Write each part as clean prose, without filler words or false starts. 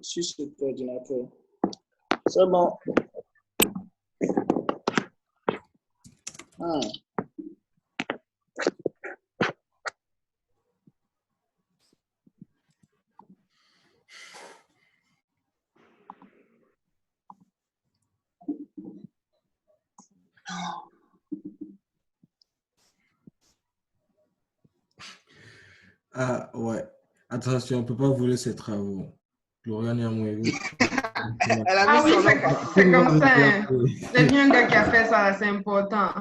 sur cet ordinateur. C'est bon. Ah, ouais. Attention, on ne peut pas voler ses travaux. Gloriane Yamoué. Ah oui, c'est comme ça. Hein. C'est bien un gars qui a fait ça, c'est important.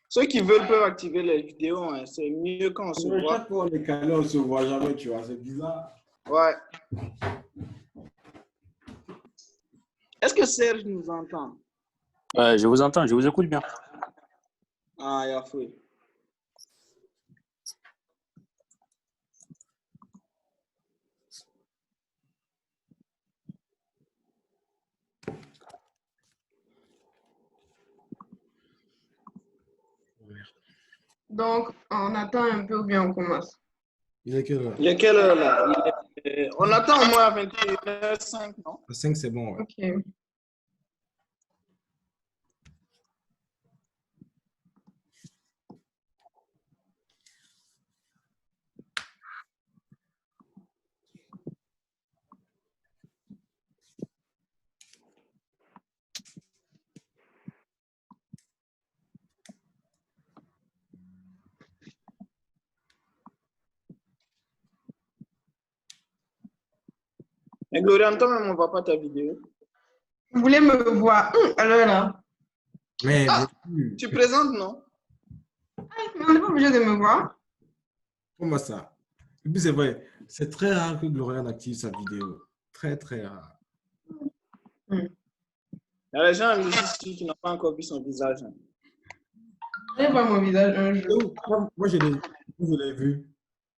Ceux qui veulent peuvent activer les vidéos. Hein. C'est mieux quand on se voit. Chaque fois, on est calé, on ne se voit jamais, tu vois. C'est bizarre. Ouais. Est-ce que Serge nous entend? Ouais, je vous entends, je vous écoute bien. Ah, il a fait. Donc, on attend un peu ou bien on commence? Il est quelle heure? Il est quelle heure là? On attend au moins à 21h05, non? À 5, c'est bon. Ouais. Ok. Mais Gloriane, toi-même, on ne voit pas ta vidéo. Vous voulez me voir? Alors là. Mais tu présentes, non? Mais on n'est pas obligé de me voir. Comment ça? Et puis c'est vrai, c'est très rare que Gloriane active sa vidéo. Très, très rare. Il y a des gens ici qui n'ont pas encore vu son visage. Hein. Je vais voir mon visage un jour. Moi, je l'ai vu.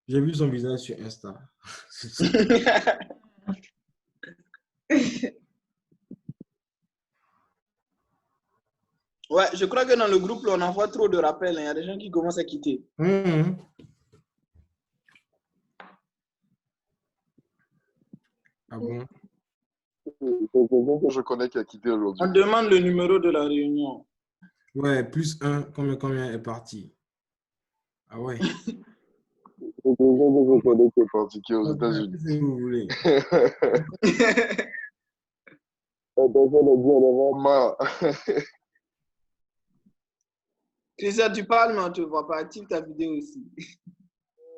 J'ai vu son visage sur Insta. Ouais, je crois que dans le groupe, là, on envoie trop de rappels. Il y a des gens qui commencent à quitter. Ah bon? Je connais qui a quitté aujourd'hui. On demande le numéro de la réunion. Ouais, plus 1, combien est parti? Ah ouais. Je connais qui est parti, qui est aux États-Unis. Si vous voulez. Christian, tu parles, mais on ne te voit pas. Active ta vidéo aussi.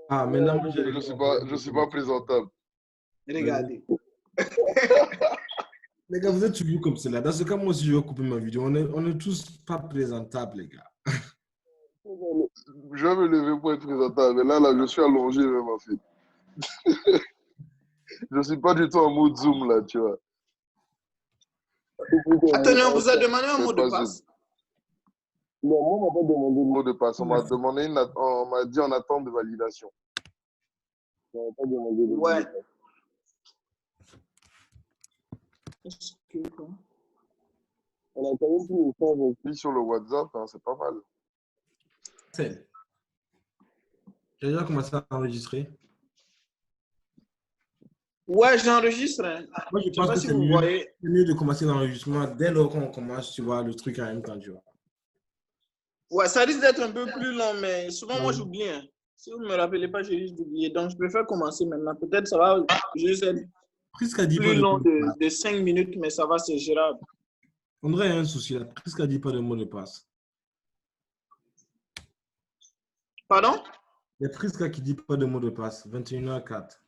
Ah, maintenant, je suis pas présentable. Regardez. Les gars, vous êtes toujours comme cela. Dans ce cas, moi aussi, je vais couper ma vidéo. On est tous pas présentables, les gars. Je vais me lever pour être présentable. Mais là, je suis allongé, même, en fait. Je ne suis pas du tout en mode Zoom, là, tu vois. Attendez, on vous a demandé un mot de passe? Non, moi, on m'a pas demandé le mot de passe. On m'a demandé, on m'a dit en attente de validation. On m'a pas demandé le mot de passe. Est-ce que quoi? On a quand même pris une page sur le WhatsApp, hein, c'est pas mal. J'ai déjà commencé à enregistrer. Ouais, j'enregistre. Hein. Moi, je pense que c'est mieux de commencer l'enregistrement dès lors qu'on commence, tu vois, le truc en même temps, tu vois. Ouais, ça risque d'être un peu plus long, mais souvent, moi, j'oublie. Hein. Si vous ne me rappelez pas, j'ai juste oublié. Donc, je préfère commencer maintenant. Peut-être ça va juste être plus long de 5 minutes, mais ça va, c'est gérable. On dirait un souci là. Prisca dit pas de mot de passe. Pardon? Il y a Prisca qui dit pas de mot de passe. 21h04.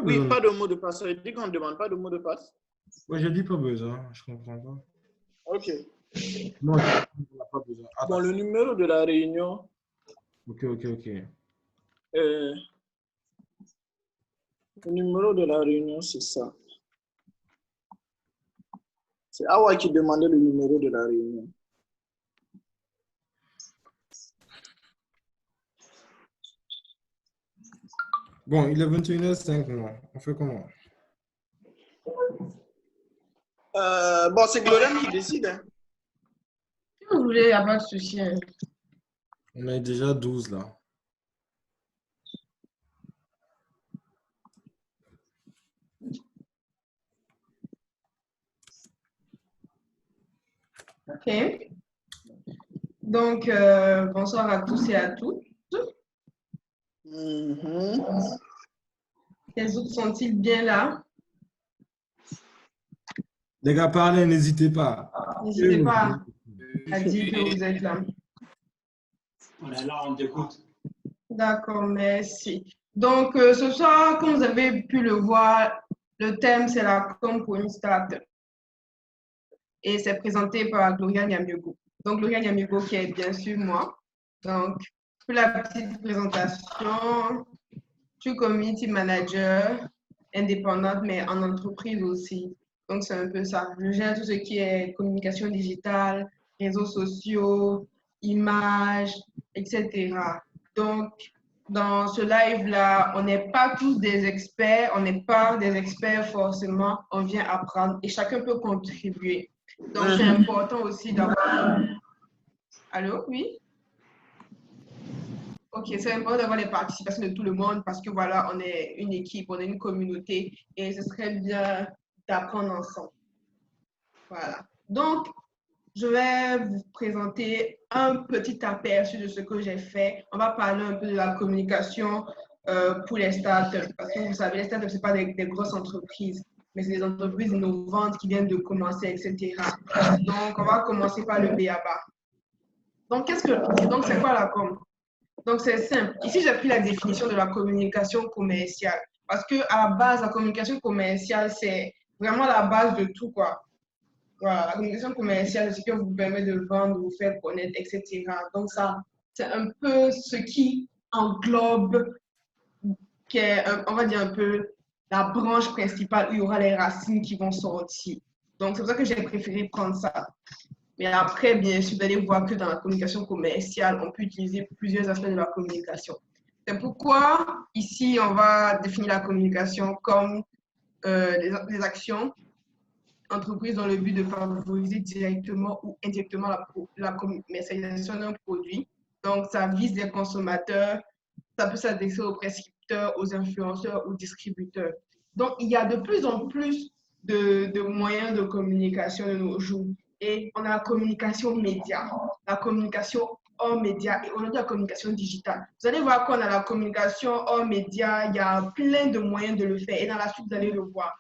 Oui, pas de mot de passe. Ça veut dire qu'on ne demande pas de mot de passe? Ouais, je dis pas besoin. Je comprends pas. Ok. Non, on n'a pas besoin. Bon, le numéro de la réunion. Ok. Le numéro de la réunion, c'est ça. C'est Awa qui demandait le numéro de la réunion. Bon, il est 21h05, non. On fait comment? Bon, c'est Gloriane qui décide. Hein. Si vous voulez, il n'y a pas de souci. Hein. On est déjà 12 là. OK. Donc, bonsoir à tous et à toutes. Les autres sont-ils bien là? Les gars, parlez, n'hésitez pas. N'hésitez pas à dire que vous êtes là. On est là, on t'écoute. D'accord, merci. Donc, ce soir, comme vous avez pu le voir, le thème, c'est la com pour une start-up. Et c'est présenté par Gloria Nyamiogo. Donc, Gloria Nyamiogo qui est bien sûr moi. Donc, pour la petite présentation, je suis community manager, indépendante, mais en entreprise aussi. Donc, c'est un peu ça. Je gère tout ce qui est communication digitale, réseaux sociaux, images, etc. Donc, dans ce live-là, on n'est pas tous des experts, on n'est pas des experts forcément, on vient apprendre et chacun peut contribuer. Donc, c'est important aussi d'avoir... Allô, oui? Ok, c'est important d'avoir les participations de tout le monde parce que voilà, on est une équipe, on est une communauté et ce serait bien d'apprendre ensemble. Voilà. Donc, je vais vous présenter un petit aperçu de ce que j'ai fait. On va parler un peu de la communication pour les startups. Parce que vous savez, les startups, ce n'est pas des grosses entreprises, mais c'est des entreprises innovantes qui viennent de commencer, etc. Donc, on va commencer par le B.A.B.A. Donc, c'est quoi la com? Donc, c'est simple. Ici, j'ai pris la définition de la communication commerciale. Parce qu'à la base, la communication commerciale, c'est vraiment la base de tout, quoi. Voilà, la communication commerciale, c'est ce qui vous permet de vendre, vous faire connaître, etc. Donc, ça, c'est un peu ce qui englobe, qui est, on va dire un peu, la branche principale où il y aura les racines qui vont sortir. Donc, c'est pour ça que j'ai préféré prendre ça. Mais après, bien sûr, vous allez voir que dans la communication commerciale, on peut utiliser plusieurs aspects de la communication. C'est pourquoi, ici, on va définir la communication comme des actions entreprises dans le but de favoriser directement ou indirectement la commercialisation d'un produit. Donc, ça vise les consommateurs, ça peut s'adresser aux prescripteurs, aux influenceurs ou distributeurs. Donc, il y a de plus en plus de moyens de communication de nos jours. Et on a la communication média, la communication hors média et aujourd'hui la communication digitale. Vous allez voir qu'on a la communication hors média, il y a plein de moyens de le faire et dans la suite, vous allez le voir.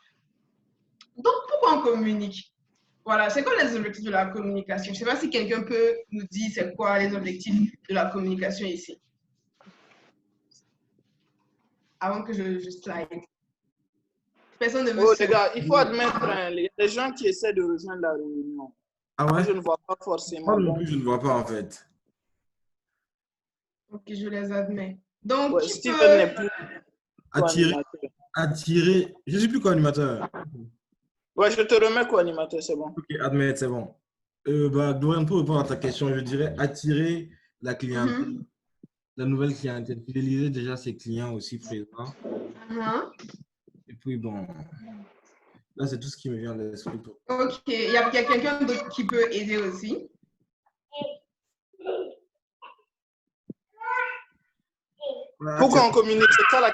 Donc, pourquoi on communique? Voilà, c'est quoi les objectifs de la communication? Je ne sais pas si quelqu'un peut nous dire c'est quoi les objectifs de la communication ici. Avant que je slide. Personne ne veut les gars, il faut admettre les gens qui essaient de rejoindre la réunion. Ah ouais? Moi, je ne vois pas forcément. Moi non plus, je ne vois pas en fait. Ok, je les admets. Donc, ouais, Steven n'est plus attirer. Je ne suis plus co-animateur. Ouais, je te remets co-animateur, c'est bon. Ok, admettre, c'est bon. Dorian, pour répondre à ta question, je dirais attirer la clientèle, la nouvelle clientèle, fidéliser déjà ses clients aussi présents. Et puis, bon, là, c'est tout ce qui me vient à l'esprit. Ok, il y a quelqu'un d'autre qui peut aider aussi. Pourquoi on communique? C'est ça la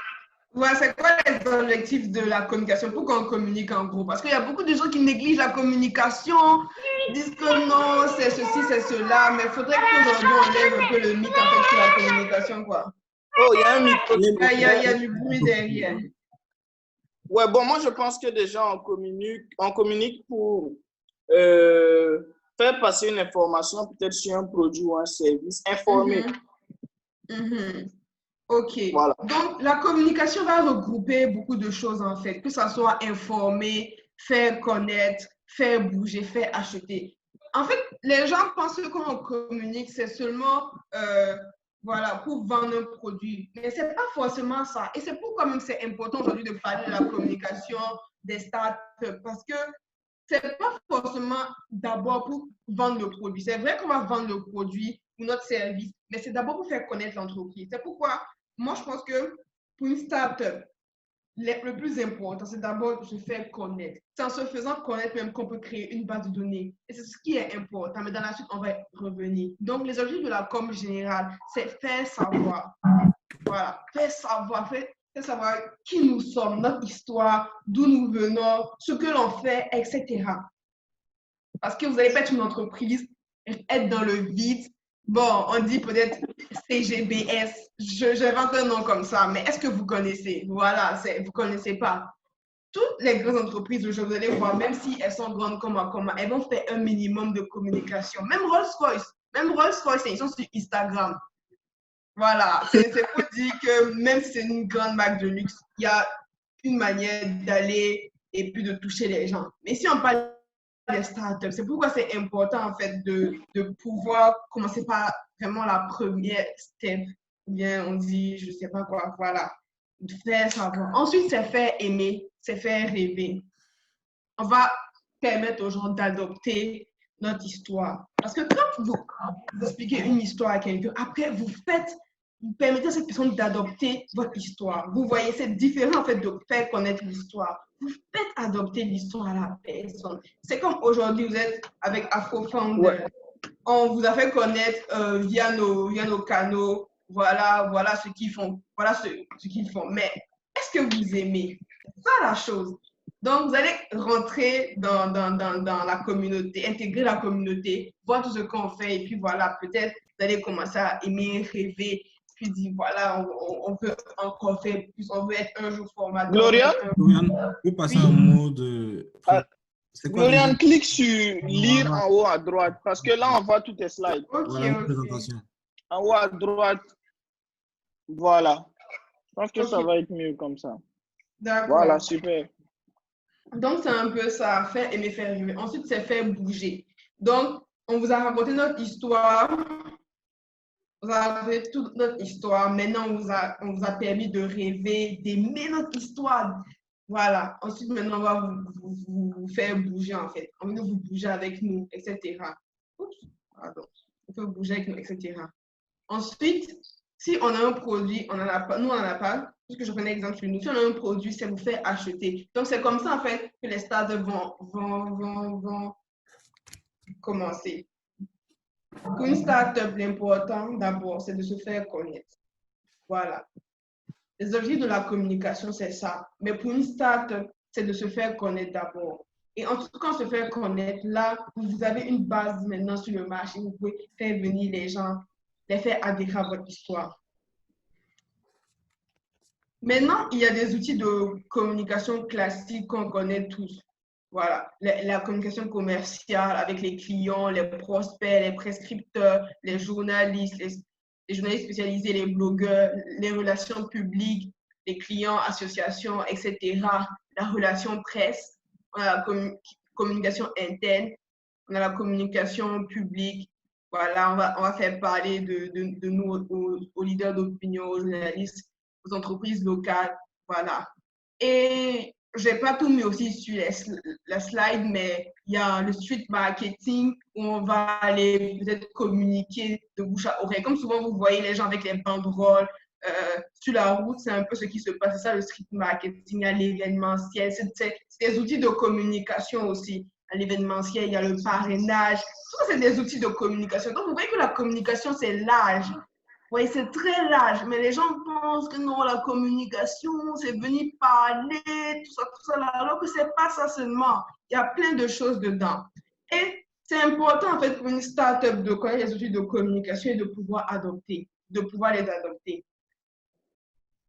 Ouais, c'est quoi les objectifs de la communication? Pourquoi on communique en gros? Parce qu'il y a beaucoup de gens qui négligent la communication, disent que non, c'est ceci, c'est cela, mais il faudrait qu'aujourd'hui on lève un peu le mythe en fait sur la communication, quoi. Oh, il y a un mythe. Il y a du bruit derrière. Ouais, bon, moi je pense que déjà on communique pour faire passer une information peut-être sur un produit ou un service, informer. Ok, voilà. Donc la communication va regrouper beaucoup de choses en fait, que ça soit informer, faire connaître, faire bouger, faire acheter. En fait, les gens pensent que quand on communique, c'est seulement voilà, pour vendre un produit, mais ce n'est pas forcément ça. Et c'est pourquoi même c'est important aujourd'hui de parler de la communication des startups, parce que ce n'est pas forcément d'abord pour vendre le produit. C'est vrai qu'on va vendre le produit ou notre service, mais c'est d'abord pour faire connaître l'entreprise. C'est pourquoi moi, je pense que pour une start-up, le plus important, c'est d'abord de se faire connaître. C'est en se faisant connaître même qu'on peut créer une base de données. Et c'est ce qui est important. Mais dans la suite, on va revenir. Donc, les objectifs de la com générale, c'est faire savoir. Voilà, faire savoir qui nous sommes, notre histoire, d'où nous venons, ce que l'on fait, etc. Parce que vous n'allez pas être une entreprise, être dans le vide. Bon, on dit peut-être CGBS, j'invente un nom comme ça, mais est-ce que vous connaissez? Voilà, vous ne connaissez pas. Toutes les grandes entreprises, vous allez voir, même si elles sont grandes comme elles vont faire un minimum de communication. Même Rolls-Royce, ils sont sur Instagram. Voilà, c'est pour dire que même si c'est une grande marque de luxe, il y a une manière d'aller et puis de toucher les gens. Mais si on parle des startups, c'est pourquoi c'est important en fait de pouvoir commencer par vraiment la première step. Bien, on dit, je ne sais pas quoi, voilà. De faire savoir. Ensuite, c'est faire aimer, c'est faire rêver. On va permettre aux gens d'adopter notre histoire. Parce que quand vous expliquez une histoire à quelqu'un, après, vous permettez à cette personne d'adopter votre histoire. Vous voyez, c'est différent en fait de faire connaître l'histoire. Vous faites adopter l'histoire à la personne. C'est comme aujourd'hui, vous êtes avec AfroFounder. Ouais. On vous a fait connaître via nos canaux. Voilà ce qu'ils font. Voilà ce qu'ils font. Mais est-ce que vous aimez? C'est ça la chose. Donc, vous allez rentrer dans la communauté, intégrer la communauté, voir tout ce qu'on fait. Et puis voilà, peut-être vous allez commencer à aimer, rêver. Puis dire, voilà, on peut encore faire plus. On veut être un jour formateur. Gloriane, on peut passer un mot de... Gloriane, clique sur lire en haut à droite parce que là, on voit tous tes slides. Ok, voilà, ok. présentation. En haut à droite, voilà. Je pense que ça va être mieux comme ça. D'accord. Voilà, super. Donc, c'est un peu ça, faire aimer, faire rêver. Ensuite, c'est faire bouger. Donc, on vous a raconté notre histoire. On vous a raconté toute notre histoire. Maintenant, on vous a permis de rêver, d'aimer notre histoire. Voilà. Ensuite, maintenant, on va vous faire bouger, en fait. On veut vous bouger avec nous, etc. Oups, pardon. On peut bouger avec nous, etc. Ensuite, si on a un produit, on en a pas, nous, on n'en a pas. Puisque je prenais l'exemple sur nous, si on a un produit, c'est vous faire acheter. Donc, c'est comme ça, en fait, que les startups vont commencer. Pour une startup, l'important, d'abord, c'est de se faire connaître. Voilà. Les objectifs de la communication, c'est ça. Mais pour une startup, c'est de se faire connaître d'abord. Et en tout cas, se faire connaître, là, vous avez une base maintenant sur le marché. Vous pouvez faire venir les gens, les faire adhérer à votre histoire. Maintenant, il y a des outils de communication classiques qu'on connaît tous. Voilà, la communication commerciale avec les clients, les prospects, les prescripteurs, les journalistes spécialisés, les blogueurs, les relations publiques, les clients, associations, etc. La relation presse, on a la communication interne, on a la communication publique. Voilà, on va faire parler de nous aux leaders d'opinion, aux journalistes, aux entreprises locales, voilà. Et je n'ai pas tout mis aussi sur la slide, mais il y a le street marketing où on va aller peut-être communiquer de bouche à oreille. Comme souvent, vous voyez les gens avec les banderoles sur la route, c'est un peu ce qui se passe. C'est ça le street marketing, à l'événementiel. C'est des outils de communication aussi. À l'événementiel, il y a le parrainage. Tout ça, c'est des outils de communication. Donc, vous voyez que la communication, c'est large. Oui, c'est très large, mais les gens pensent que non, la communication, c'est venir parler, tout ça, alors que c'est pas ça seulement. Il y a plein de choses dedans. Et c'est important, en fait, pour une start-up de connaître les outils de communication et de pouvoir les adopter.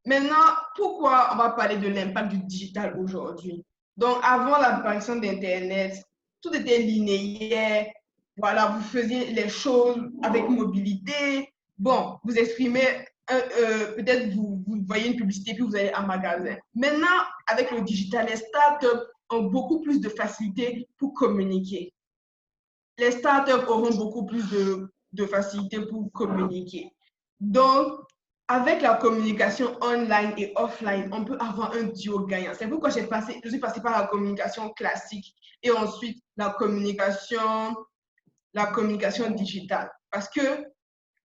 Maintenant, pourquoi on va parler de l'impact du digital aujourd'hui? Donc, avant l'apparition d'Internet, tout était linéaire. Voilà, vous faisiez les choses avec mobilité. Bon, vous exprimez, peut-être vous voyez une publicité puis vous allez en magasin. Maintenant, avec le digital, les startups ont beaucoup plus de facilité pour communiquer. Les startups auront beaucoup plus de facilité pour communiquer. Donc, avec la communication online et offline, on peut avoir un duo gagnant. C'est pourquoi je suis passée par la communication classique et ensuite la communication digitale. Parce que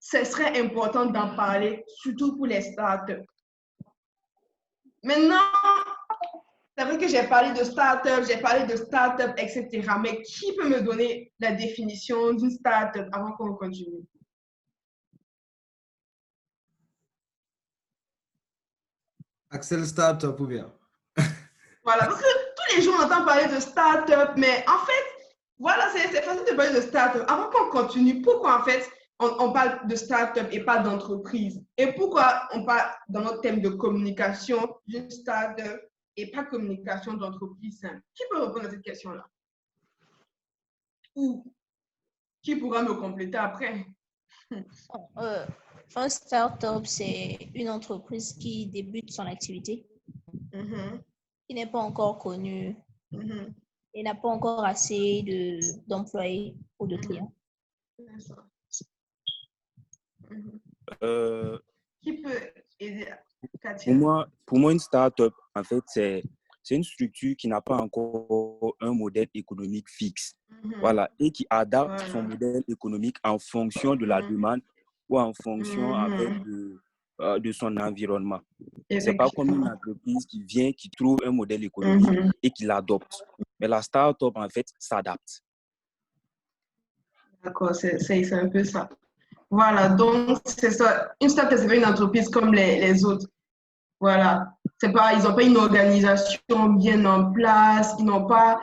ce serait important d'en parler, surtout pour les startups. Maintenant, c'est vrai que j'ai parlé de start-up, etc. Mais qui peut me donner la définition d'une start-up avant qu'on continue? Axel Startup ou bien? Voilà, parce que tous les jours, on entend parler de start-up, mais en fait, voilà, c'est facile de parler de start-up. Avant qu'on continue, pourquoi en fait on parle de start-up et pas d'entreprise? Et pourquoi on parle dans notre thème de communication d'une start-up et pas communication d'entreprise simple? Qui peut répondre à cette question-là? Ou qui pourra me compléter après? Un start-up, c'est une entreprise qui débute son activité, qui n'est pas encore connue et n'a pas encore assez d'employés ou de clients. Qui peut aider pour moi, une start-up, en fait, c'est une structure qui n'a pas encore un modèle économique fixe. Voilà, et qui adapte son modèle économique en fonction de la demande ou en fonction de son environnement. C'est pas comme une entreprise qui vient, qui trouve un modèle économique et qui l'adopte. Mais la start-up, en fait, s'adapte. D'accord, c'est un peu ça. Voilà, donc c'est ça. Une start-up, c'est pas une entreprise comme les autres. Voilà. C'est pas, ils n'ont pas une organisation bien en place, ils n'ont pas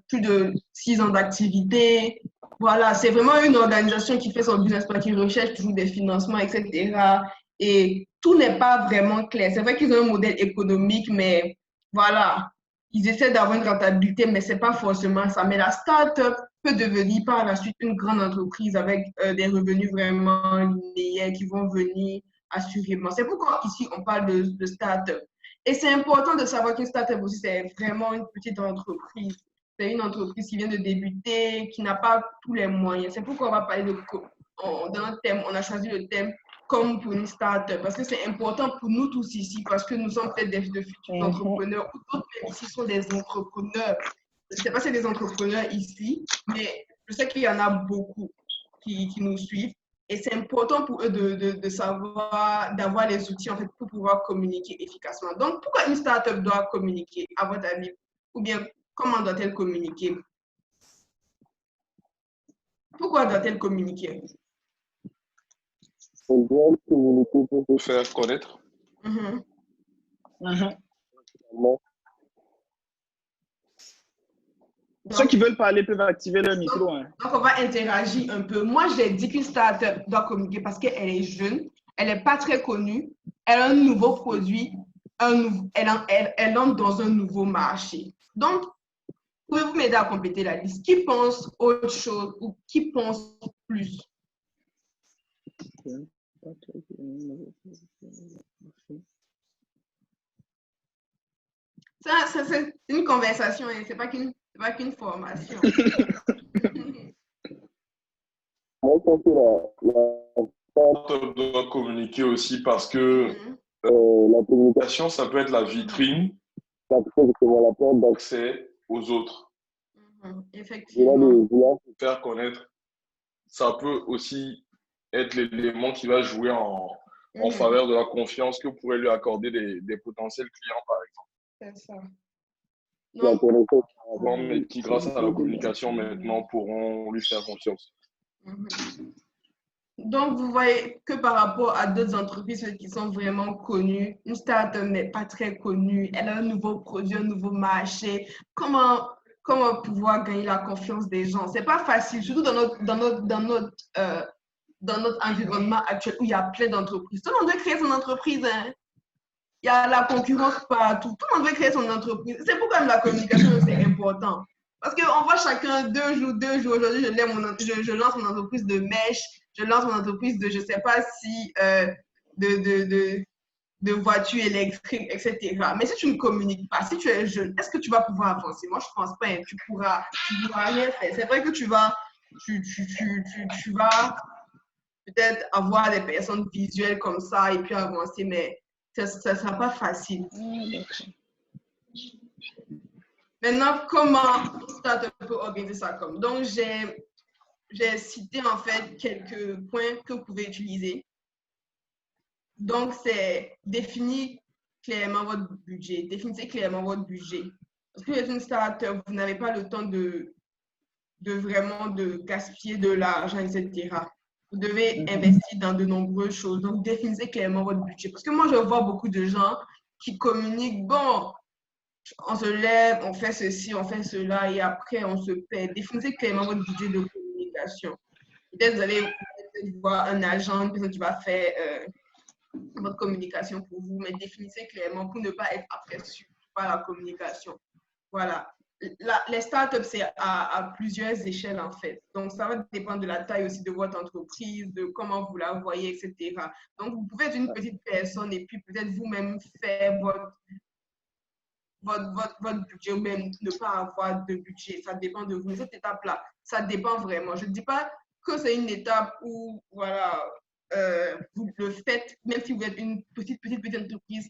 plus de 6 ans d'activité. Voilà, c'est vraiment une organisation qui fait son business plan, qui recherche toujours des financements, etc. Et tout n'est pas vraiment clair. C'est vrai qu'ils ont un modèle économique, mais voilà, ils essaient d'avoir une rentabilité, mais c'est pas forcément ça. Mais la start-up peut devenir par la suite une grande entreprise avec des revenus vraiment linéaires qui vont venir assurément. C'est pourquoi ici, on parle de start-up. Et c'est important de savoir qu'une start-up aussi, c'est vraiment une petite entreprise. C'est une entreprise qui vient de débuter, qui n'a pas tous les moyens. C'est pourquoi on va parler dans notre thème, on a choisi le thème comme pour une start-up, parce que c'est important pour nous tous ici, parce que nous sommes peut-être de futurs entrepreneurs, ou d'autres même ici sont des entrepreneurs. Je ne sais pas si c'est des entrepreneurs ici, mais je sais qu'il y en a beaucoup qui nous suivent. Et c'est important pour eux de savoir, d'avoir les outils en fait, pour pouvoir communiquer efficacement. Donc, pourquoi une start-up doit communiquer, à votre avis? Ou bien, comment doit-elle communiquer? Pourquoi doit-elle communiquer? Elle doit communiquer pour se faire connaître. Ceux qui veulent parler peuvent activer leur micro. Donc, on va interagir un peu. Moi, j'ai dit qu'une start-up doit communiquer parce qu'elle est jeune, elle n'est pas très connue, elle a un nouveau produit, elle entre dans un nouveau marché. Donc, pouvez-vous m'aider à compléter la liste? Qui pense autre chose ou qui pense plus? C'est une conversation, hein. C'est pas qu'une formation. Moi, je pense que la start-up doit communiquer aussi parce que la communication, ça peut être la vitrine, ça peut être la porte d'accès aux autres. Effectivement. Se faire connaître, ça peut aussi être l'élément qui va jouer en faveur de la confiance que pourraient lui accorder des potentiels clients, par exemple. C'est ça. Mais qui, grâce à la communication, maintenant, pourront lui faire confiance. Donc, vous voyez que par rapport à d'autres entreprises qui sont vraiment connues, une start-up n'est pas très connue, elle a un nouveau produit, un nouveau marché. Comment pouvoir gagner la confiance des gens? C'est pas facile, surtout dans notre environnement actuel où il y a plein d'entreprises. Tout le monde veut créer son entreprise, hein? Il y a la concurrence partout. Tout le monde veut créer son entreprise. C'est pourquoi la communication, c'est important. Parce qu'on voit chacun 2 jours. Aujourd'hui, je lance mon entreprise de mèche. Je lance mon entreprise de, je ne sais pas si, de voitures électriques, etc. Mais si tu ne communiques pas, si tu es jeune, est-ce que tu vas pouvoir avancer? Moi, je ne pense pas. Hein. Tu pourras rien faire. C'est vrai que tu vas peut-être avoir des personnes visuelles comme ça et puis avancer, mais ça ne sera pas facile. Maintenant, comment une start-up peut organiser ça comme? Donc, j'ai cité en fait quelques points que vous pouvez utiliser. Donc, c'est définir clairement votre budget. Définissez clairement votre budget. Parce que vous êtes une start-up, vous n'avez pas le temps de vraiment de gaspiller de l'argent, etc. Vous devez investir dans de nombreuses choses. Donc, définissez clairement votre budget. Parce que moi, je vois beaucoup de gens qui communiquent, bon, on se lève, on fait ceci, on fait cela, et après, on se perd. Définissez clairement votre budget de communication. Peut-être vous allez voir un agent, une personne qui va faire votre communication pour vous, mais définissez clairement pour ne pas être aperçu par la communication. Voilà. Les startups, c'est à plusieurs échelles, en fait. Donc, ça va dépendre de la taille aussi de votre entreprise, de comment vous la voyez, etc. Donc, vous pouvez être une petite personne et puis peut-être vous-même faire votre budget ou même ne pas avoir de budget. Ça dépend de vous. Mais cette étape-là, ça dépend vraiment. Je ne dis pas que c'est une étape où, voilà, vous le faites, même si vous êtes une petite entreprise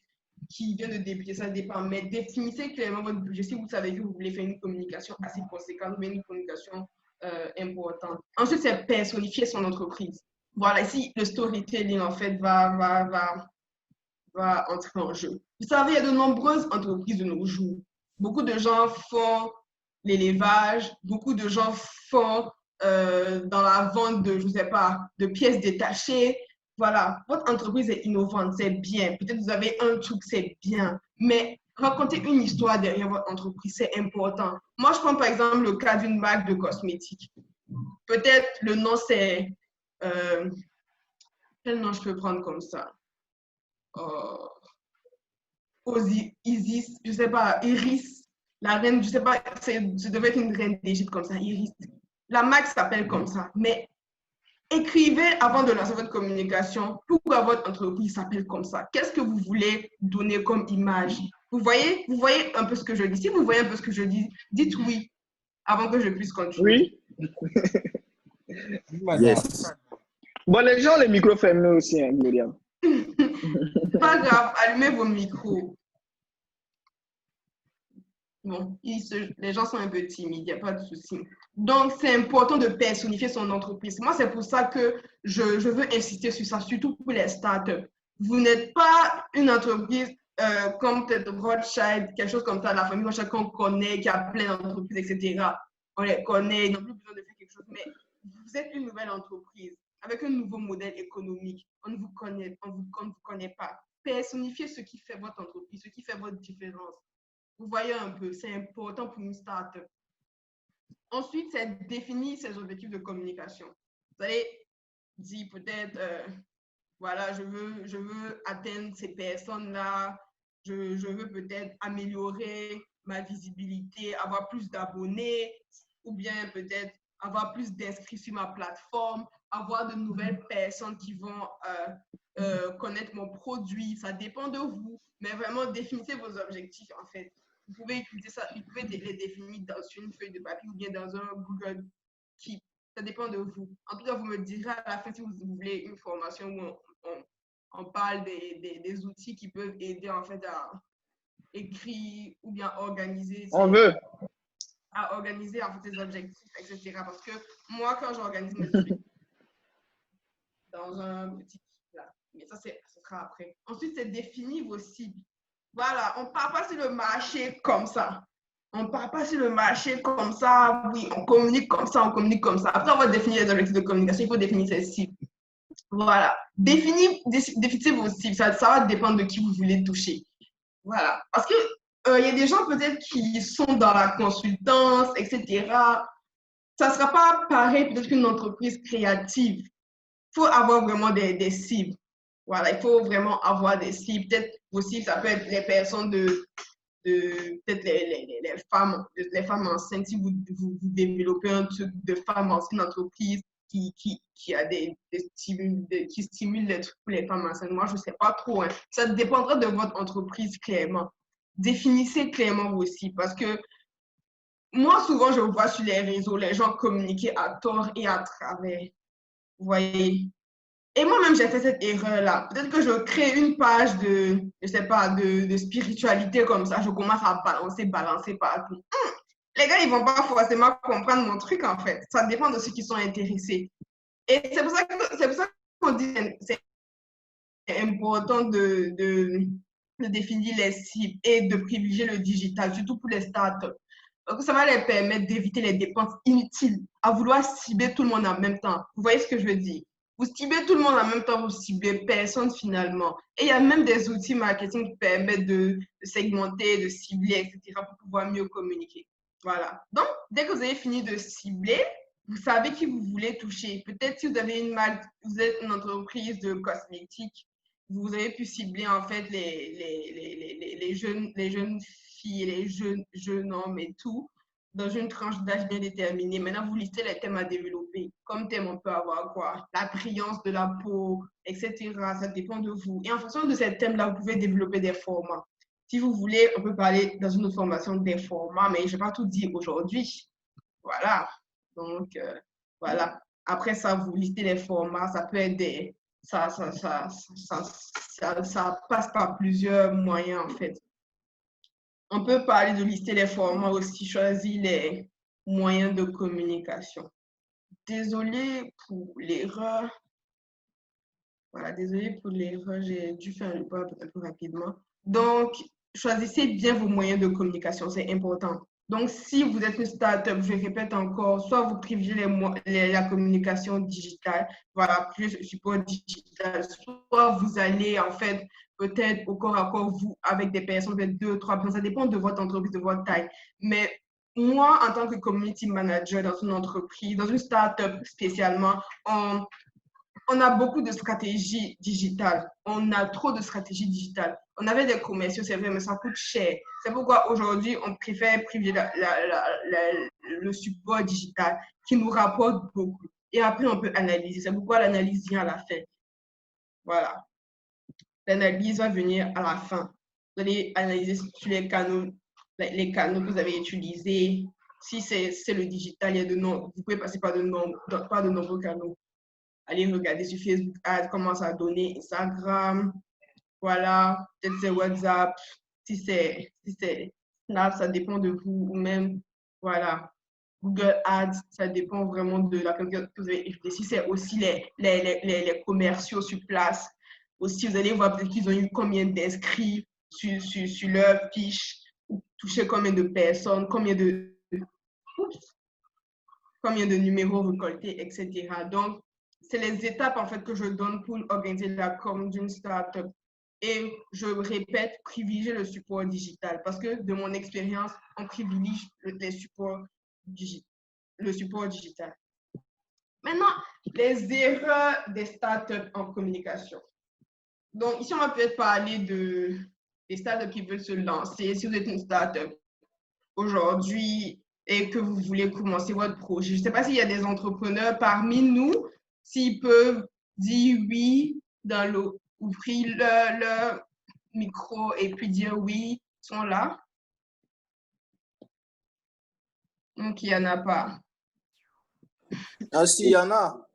qui vient de débuter, ça dépend. Mais définissez clairement votre budget si vous savez que vous voulez faire une communication assez conséquente, mais une communication importante. Ensuite, c'est personnifier son entreprise. Voilà, ici, le storytelling, en fait, va entrer en jeu. Vous savez, il y a de nombreuses entreprises de nos jours. Beaucoup de gens font l'élevage, beaucoup de gens font dans la vente de, je ne sais pas, de pièces détachées. Voilà, votre entreprise est innovante, c'est bien. Peut-être vous avez un truc, c'est bien. Mais raconter une histoire derrière votre entreprise, c'est important. Moi, je prends par exemple le cas d'une marque de cosmétiques. Peut-être le nom, c'est... quel nom je peux prendre comme ça? Isis, je ne sais pas, Iris, la reine, je ne sais pas, ça devait être une reine d'Égypte comme ça, Iris. La marque s'appelle comme ça, mais écrivez avant de lancer votre communication pourquoi votre entreprise s'appelle comme ça. Qu'est-ce que vous voulez donner comme image? Vous voyez un peu ce que je dis. Si vous voyez un peu ce que je dis, dites oui avant que je puisse continuer. Oui. Yes. Bon, les gens, les micros fermés aussi, hein, Myriam. Pas grave, allumez vos micros. Bon, les gens sont un peu timides, il n'y a pas de souci. Donc, c'est important de personnifier son entreprise. Moi, c'est pour ça que je veux insister sur ça, surtout pour les startups. Vous n'êtes pas une entreprise comme peut-être Rothschild, quelque chose comme ça, la famille Rothschild qu'on connaît, qui a plein d'entreprises, etc. On les connaît, ils n'ont plus besoin de faire quelque chose. Mais vous êtes une nouvelle entreprise avec un nouveau modèle économique. On ne vous connaît pas. Personnifiez ce qui fait votre entreprise, ce qui fait votre différence. Vous voyez un peu, c'est important pour une start-up. Ensuite, c'est définir ses objectifs de communication. Vous allez dire peut-être, voilà, je veux atteindre ces personnes-là, je veux peut-être améliorer ma visibilité, avoir plus d'abonnés, ou bien peut-être avoir plus d'inscrits sur ma plateforme, avoir de nouvelles personnes qui vont connaître mon produit. Ça dépend de vous, mais vraiment définissez vos objectifs en fait. Vous pouvez utiliser ça, vous pouvez les définir sur une feuille de papier ou bien dans un Google Keep. Ça dépend de vous. En tout cas, vous me direz à la fin si vous voulez une formation où on parle des outils qui peuvent aider en fait à écrire ou bien organiser. À organiser en fait ses objectifs, etc. Parce que moi, quand j'organise mes objectifs dans un petit là, mais ça, ce sera après. Ensuite, c'est définir vos cibles. Voilà, on ne part pas sur le marché comme ça. On ne part pas sur le marché comme ça. Oui, on communique comme ça, on communique comme ça. Après, on va définir les objectifs de communication. Il faut définir ses cibles. Voilà. Définissez vos cibles. Ça va dépendre de qui vous voulez toucher. Voilà. Parce que il y a des gens peut-être qui sont dans la consultance, etc. Ça ne sera pas pareil peut-être qu'une entreprise créative. Il faut avoir vraiment des cibles. Voilà, il faut vraiment avoir des cibles. Peut-être vos cibles, ça peut être les personnes peut-être les femmes enceintes. Si vous développez un truc de femmes enceintes, une entreprise qui a qui stimule les trucs pour les femmes enceintes. Moi, je ne sais pas trop. Hein. Ça dépendra de votre entreprise clairement. Définissez clairement vos cibles parce que moi, souvent, je vois sur les réseaux les gens communiquer à tort et à travers. Vous voyez? Et moi-même, j'ai fait cette erreur-là. Peut-être que je crée une page de, je sais pas, de spiritualité comme ça. Je commence à balancer partout. Les gars, ils vont pas forcément comprendre mon truc, en fait. Ça dépend de ceux qui sont intéressés. Et c'est pour ça qu'on dit que c'est important de définir les cibles et de privilégier le digital, surtout pour les startups. Donc, ça va les permettre d'éviter les dépenses inutiles à vouloir cibler tout le monde en même temps. Vous voyez ce que je veux dire? Vous ciblez tout le monde en même temps, vous ciblez personne finalement. Et il y a même des outils marketing qui permettent de segmenter, de cibler, etc. pour pouvoir mieux communiquer. Voilà. Donc, dès que vous avez fini de cibler, vous savez qui vous voulez toucher. Peut-être si vous avez vous êtes une entreprise de cosmétiques, vous avez pu cibler en fait les jeunes filles, les jeunes hommes et tout, dans une tranche d'âge bien déterminée. Maintenant, vous listez les thèmes à développer. Comme thème, on peut avoir quoi? La brillance de la peau, etc. Ça dépend de vous. Et en fonction de ces thèmes-là, vous pouvez développer des formats. Si vous voulez, on peut parler dans une autre formation des formats, mais je ne vais pas tout dire aujourd'hui. Voilà. Donc, voilà. Après ça, vous listez les formats. Ça peut être des... Ça passe par plusieurs moyens, en fait. On peut parler de lister les formats aussi, choisir les moyens de communication. Désolée pour l'erreur. Voilà, désolée pour l'erreur, j'ai dû faire un pas un peu rapidement. Donc, choisissez bien vos moyens de communication, c'est important. Donc, si vous êtes une startup, je répète encore, soit vous privilégiez la communication digitale, voilà, plus le support digital, soit vous allez en fait peut-être au corps à corps, vous, avec des personnes, peut-être 2, 3 personnes, ça dépend de votre entreprise, de votre taille. Mais moi, en tant que community manager dans une entreprise, dans une startup spécialement, on a beaucoup de stratégies digitales. On a trop de stratégies digitales. On avait des commerciaux, c'est vrai, mais ça coûte cher. C'est pourquoi aujourd'hui, on préfère privilégier le support digital qui nous rapporte beaucoup. Et après, on peut analyser. C'est pourquoi l'analyse vient à la fin. Voilà. L'analyse va venir à la fin. Vous allez analyser sur les canaux que vous avez utilisés. Si c'est le digital, vous pouvez passer par de nombreux canaux. Allez regarder sur Facebook Ads, comment ça a donné, Instagram, voilà, peut-être c'est WhatsApp, si c'est Snap, ça dépend de vous, ou même, voilà, Google Ads, ça dépend vraiment de la qualité que vous avez utilisée. Si c'est aussi les commerciaux sur place, aussi vous allez voir peut-être qu'ils ont eu combien d'inscrits sur leur fiche, touché combien de personnes, combien de numéros récoltés, etc. Donc, c'est les étapes en fait que je donne pour organiser la com d'une startup. Et je répète, privilégier le support digital parce que de mon expérience, on privilégie le support digital. Maintenant, les erreurs des startups en communication. Donc, ici, on va peut-être parler des startups qui veulent se lancer. Si vous êtes une startup aujourd'hui et que vous voulez commencer votre projet, je ne sais pas s'il y a des entrepreneurs parmi nous, s'ils peuvent dire oui dans ouvrir leur micro et puis dire oui, ils sont là. Donc, il n'y en a pas. Ah si, il y en a.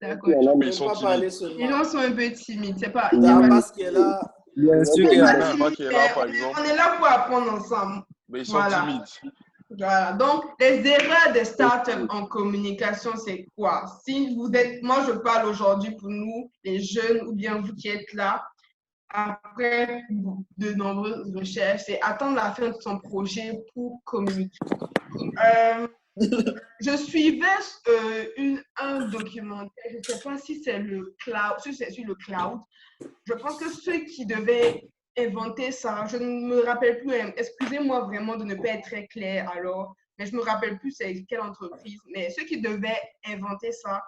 D'accord. Mais ils sont timides. Les gens sont un peu timides. C'est pas. Il y a Abbas qui est là. Bien sûr qu'il y en a. On est là pour apprendre ensemble. Mais ils sont timides. Voilà. Donc, les erreurs des startups en communication, c'est quoi? Si vous êtes, moi, je parle aujourd'hui pour nous, les jeunes, ou bien vous qui êtes là, après de nombreuses recherches, c'est attendre la fin de son projet pour communiquer. Je suivais un documentaire, je ne sais pas si c'est le cloud, si c'est sur le cloud. Je pense que ceux qui devaient inventer ça, je ne me rappelle plus, excusez-moi vraiment de ne pas être très clair alors, mais je ne me rappelle plus c'est quelle entreprise, mais ceux qui devaient inventer ça,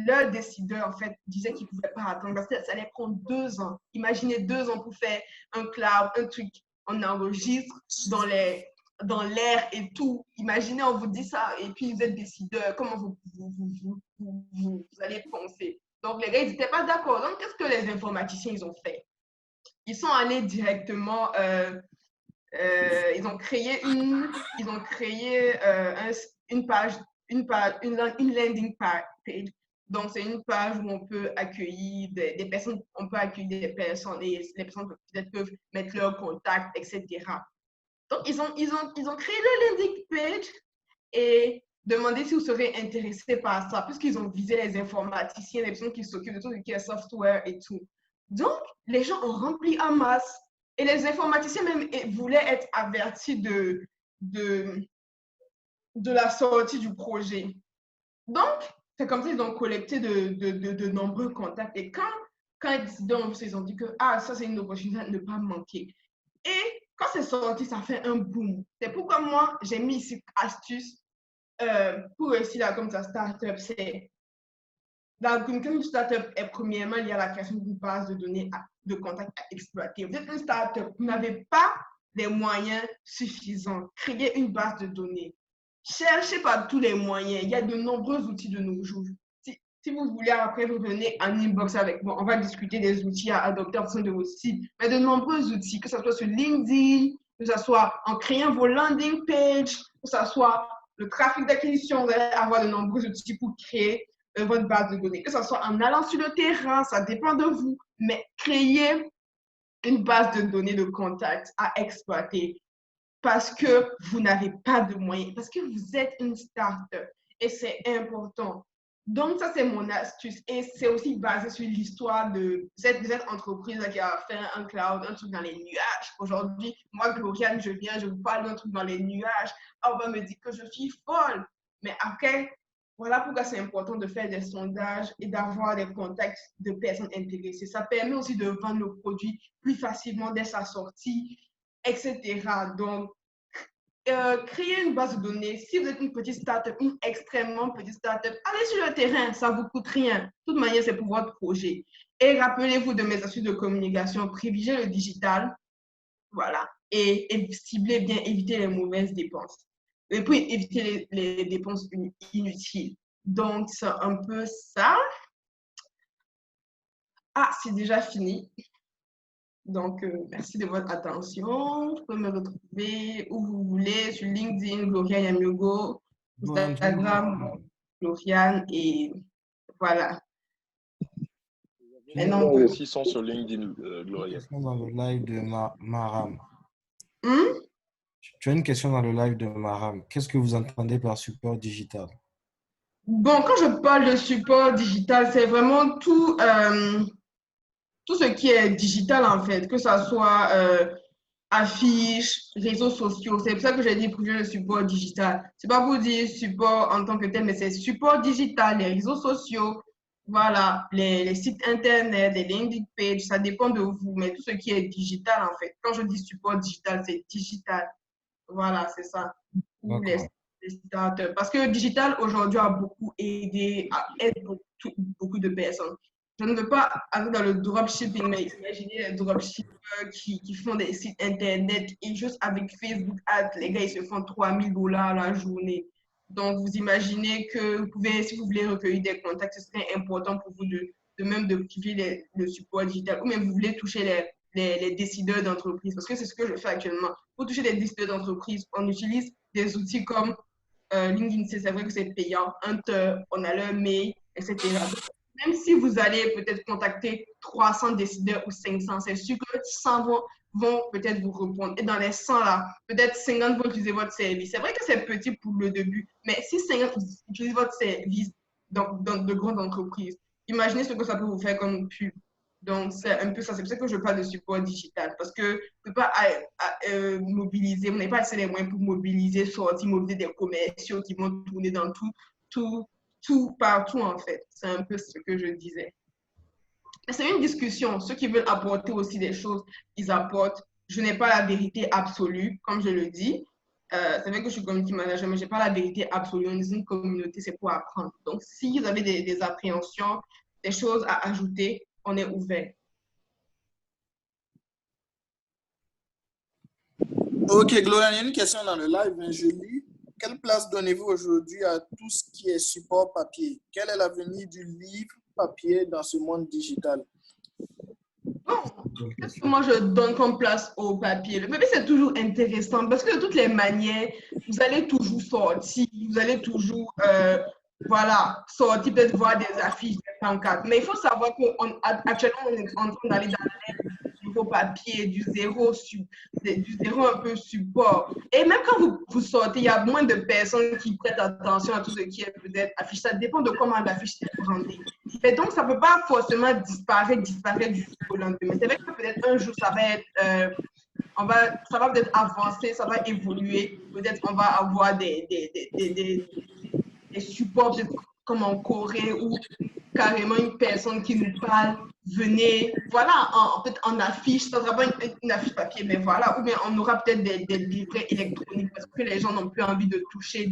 leur décideur en fait disait qu'ils ne pouvaient pas attendre parce que ça allait prendre 2 ans. Imaginez 2 ans pour faire un cloud, un truc, on enregistre dans l'air et tout. Imaginez, on vous dit ça et puis vous êtes décideur, comment vous allez penser? Donc, les gars, ils n'étaient pas d'accord. Donc, qu'est-ce que les informaticiens, ils ont fait? Ils sont allés directement, ils ont créé une page, une landing page. Donc, c'est une page où on peut accueillir des personnes, on peut accueillir des personnes et les personnes peut-être peuvent mettre leur contact, etc. Donc, ils ont créé le landing page et demandé si vous serez intéressé par ça, puisqu'ils ont visé les informaticiens, les personnes qui s'occupent de tout ce qui est software et tout. Donc, les gens ont rempli en masse. Et les informaticiens même voulaient être avertis de la sortie du projet. Donc, c'est comme ça qu'ils ont collecté de nombreux contacts. Et quand les décideurs ont vu ça, ils ont dit que ça, c'est une opportunité à ne pas manquer. Et quand c'est sorti, ça fait un boom. C'est pourquoi moi, j'ai mis ici astuce pour réussir comme ça, startup. C'est une startup est premièrement liée à la création d'une base de données de contacts à exploiter. Vous êtes une startup, vous n'avez pas les moyens suffisants. Créez une base de données. Cherchez par tous les moyens. Il y a de nombreux outils de nos jours. Si vous voulez, après, vous venez en inbox avec moi. On va discuter des outils à adopter en fonction de vos sites. Mais de nombreux outils, que ce soit sur LinkedIn, que ce soit en créant vos landing pages, que ce soit le trafic d'acquisition. Vous allez avoir de nombreux outils pour créer votre base de données. Que ce soit en allant sur le terrain, ça dépend de vous. Mais créez une base de données de contacts à exploiter parce que vous n'avez pas de moyens, parce que vous êtes une start-up et c'est important. Donc, ça, c'est mon astuce et c'est aussi basé sur l'histoire de cette entreprise qui a fait un cloud, un truc dans les nuages. Aujourd'hui, moi, Gloriane, je vous parle d'un truc dans les nuages. On va me dire que je suis folle. Mais après, voilà pourquoi c'est important de faire des sondages et d'avoir des contacts de personnes intéressées. Ça permet aussi de vendre le produit plus facilement dès sa sortie, etc. Donc, créer une base de données. Si vous êtes une petite startup, une extrêmement petite startup, allez sur le terrain, ça ne vous coûte rien. De toute manière, c'est pour votre projet. Et rappelez-vous de mes astuces de communication, privilégiez le digital, voilà, et ciblez bien, évitez les mauvaises dépenses. Et puis, éviter les dépenses inutiles. Donc, c'est un peu ça. C'est déjà fini. Donc, merci de votre attention. Vous pouvez me retrouver où vous voulez, sur LinkedIn, Gloriane Yamiogo, Instagram, Gloriane, et voilà. Maintenant, aussi sont sur LinkedIn, Gloriane. Dans le live de Maram. Tu as une question dans le live de Maram. Qu'est-ce que vous entendez par support digital? Bon, quand je parle de support digital, c'est vraiment tout ce qui est digital, en fait, que ça soit affiches, réseaux sociaux. C'est pour ça que j'ai dit privilégier le support digital. C'est pas pour dire support en tant que tel, mais c'est support digital, les réseaux sociaux, voilà, les sites internet, les landing pages, ça dépend de vous, mais tout ce qui est digital, en fait. Quand je dis support digital, c'est digital. Voilà, c'est ça. Pour les startups. Parce que digital, aujourd'hui, a beaucoup aidé, aide beaucoup de personnes. Je ne veux pas aller dans le dropshipping, mais imaginez les dropshippers qui font des sites internet et juste avec Facebook Ads, les gars, ils se font $3000 la journée. Donc, vous imaginez que vous pouvez, si vous voulez recueillir des contacts, ce serait important pour vous de privilégier le support digital. Ou même vous voulez toucher les décideurs d'entreprise, parce que c'est ce que je fais actuellement. Pour toucher les décideurs d'entreprise, on utilise des outils comme LinkedIn, c'est vrai que c'est payant, Hunter, on a leur mail, etc. Même si vous allez peut-être contacter 300 décideurs ou 500, c'est sûr que 100 vont peut-être vous répondre. Et dans les 100 là, peut-être 50 vont utiliser votre service. C'est vrai que c'est petit pour le début, mais si 50 utilisent votre service dans de grandes entreprises, imaginez ce que ça peut vous faire comme pub. Donc, c'est un peu ça. C'est pour ça que je parle de support digital. Parce que vous ne pouvez pas mobiliser, vous n'avez pas assez les moyens pour mobiliser, sortir, mobiliser des commerciaux qui vont tourner dans tout partout, en fait. C'est un peu ce que je disais. C'est une discussion. Ceux qui veulent apporter aussi des choses, ils apportent. Je n'ai pas la vérité absolue, comme je le dis. C'est vrai que je suis community manager, mais je n'ai pas la vérité absolue. On est une communauté, c'est pour apprendre. Donc, si vous avez des appréhensions, des choses à ajouter, on est ouvert. Ok, Gloriane, il y a une question dans le live. Je lis. Quelle place donnez-vous aujourd'hui à tout ce qui est support papier? Quel est l'avenir du livre papier dans ce monde digital? Bon, qu'est-ce que moi je donne comme place au papier? Le papier, c'est toujours intéressant parce que de toutes les manières, vous allez toujours sortir, vous allez toujours sortir, peut-être voir des affiches, des pancartes. Mais il faut savoir qu'actuellement, on est en train d'aller dans l'ère du zéro papier, du zéro un peu support. Et même quand vous sortez, il y a moins de personnes qui prêtent attention à tout ce qui est peut-être affiché. Ça dépend de comment l'affiche est brandée. Et donc, ça ne peut pas forcément disparaître du jour au lendemain. C'est vrai que peut-être un jour, ça va être... ça va peut-être avancer, ça va évoluer. Peut-être on va avoir des supports, peut-être comme en Corée, où carrément une personne qui nous parle, venez, voilà, peut-être en affiche, ça ne sera pas une affiche papier, mais voilà, ou bien on aura peut-être des livrets électroniques parce que les gens n'ont plus envie de toucher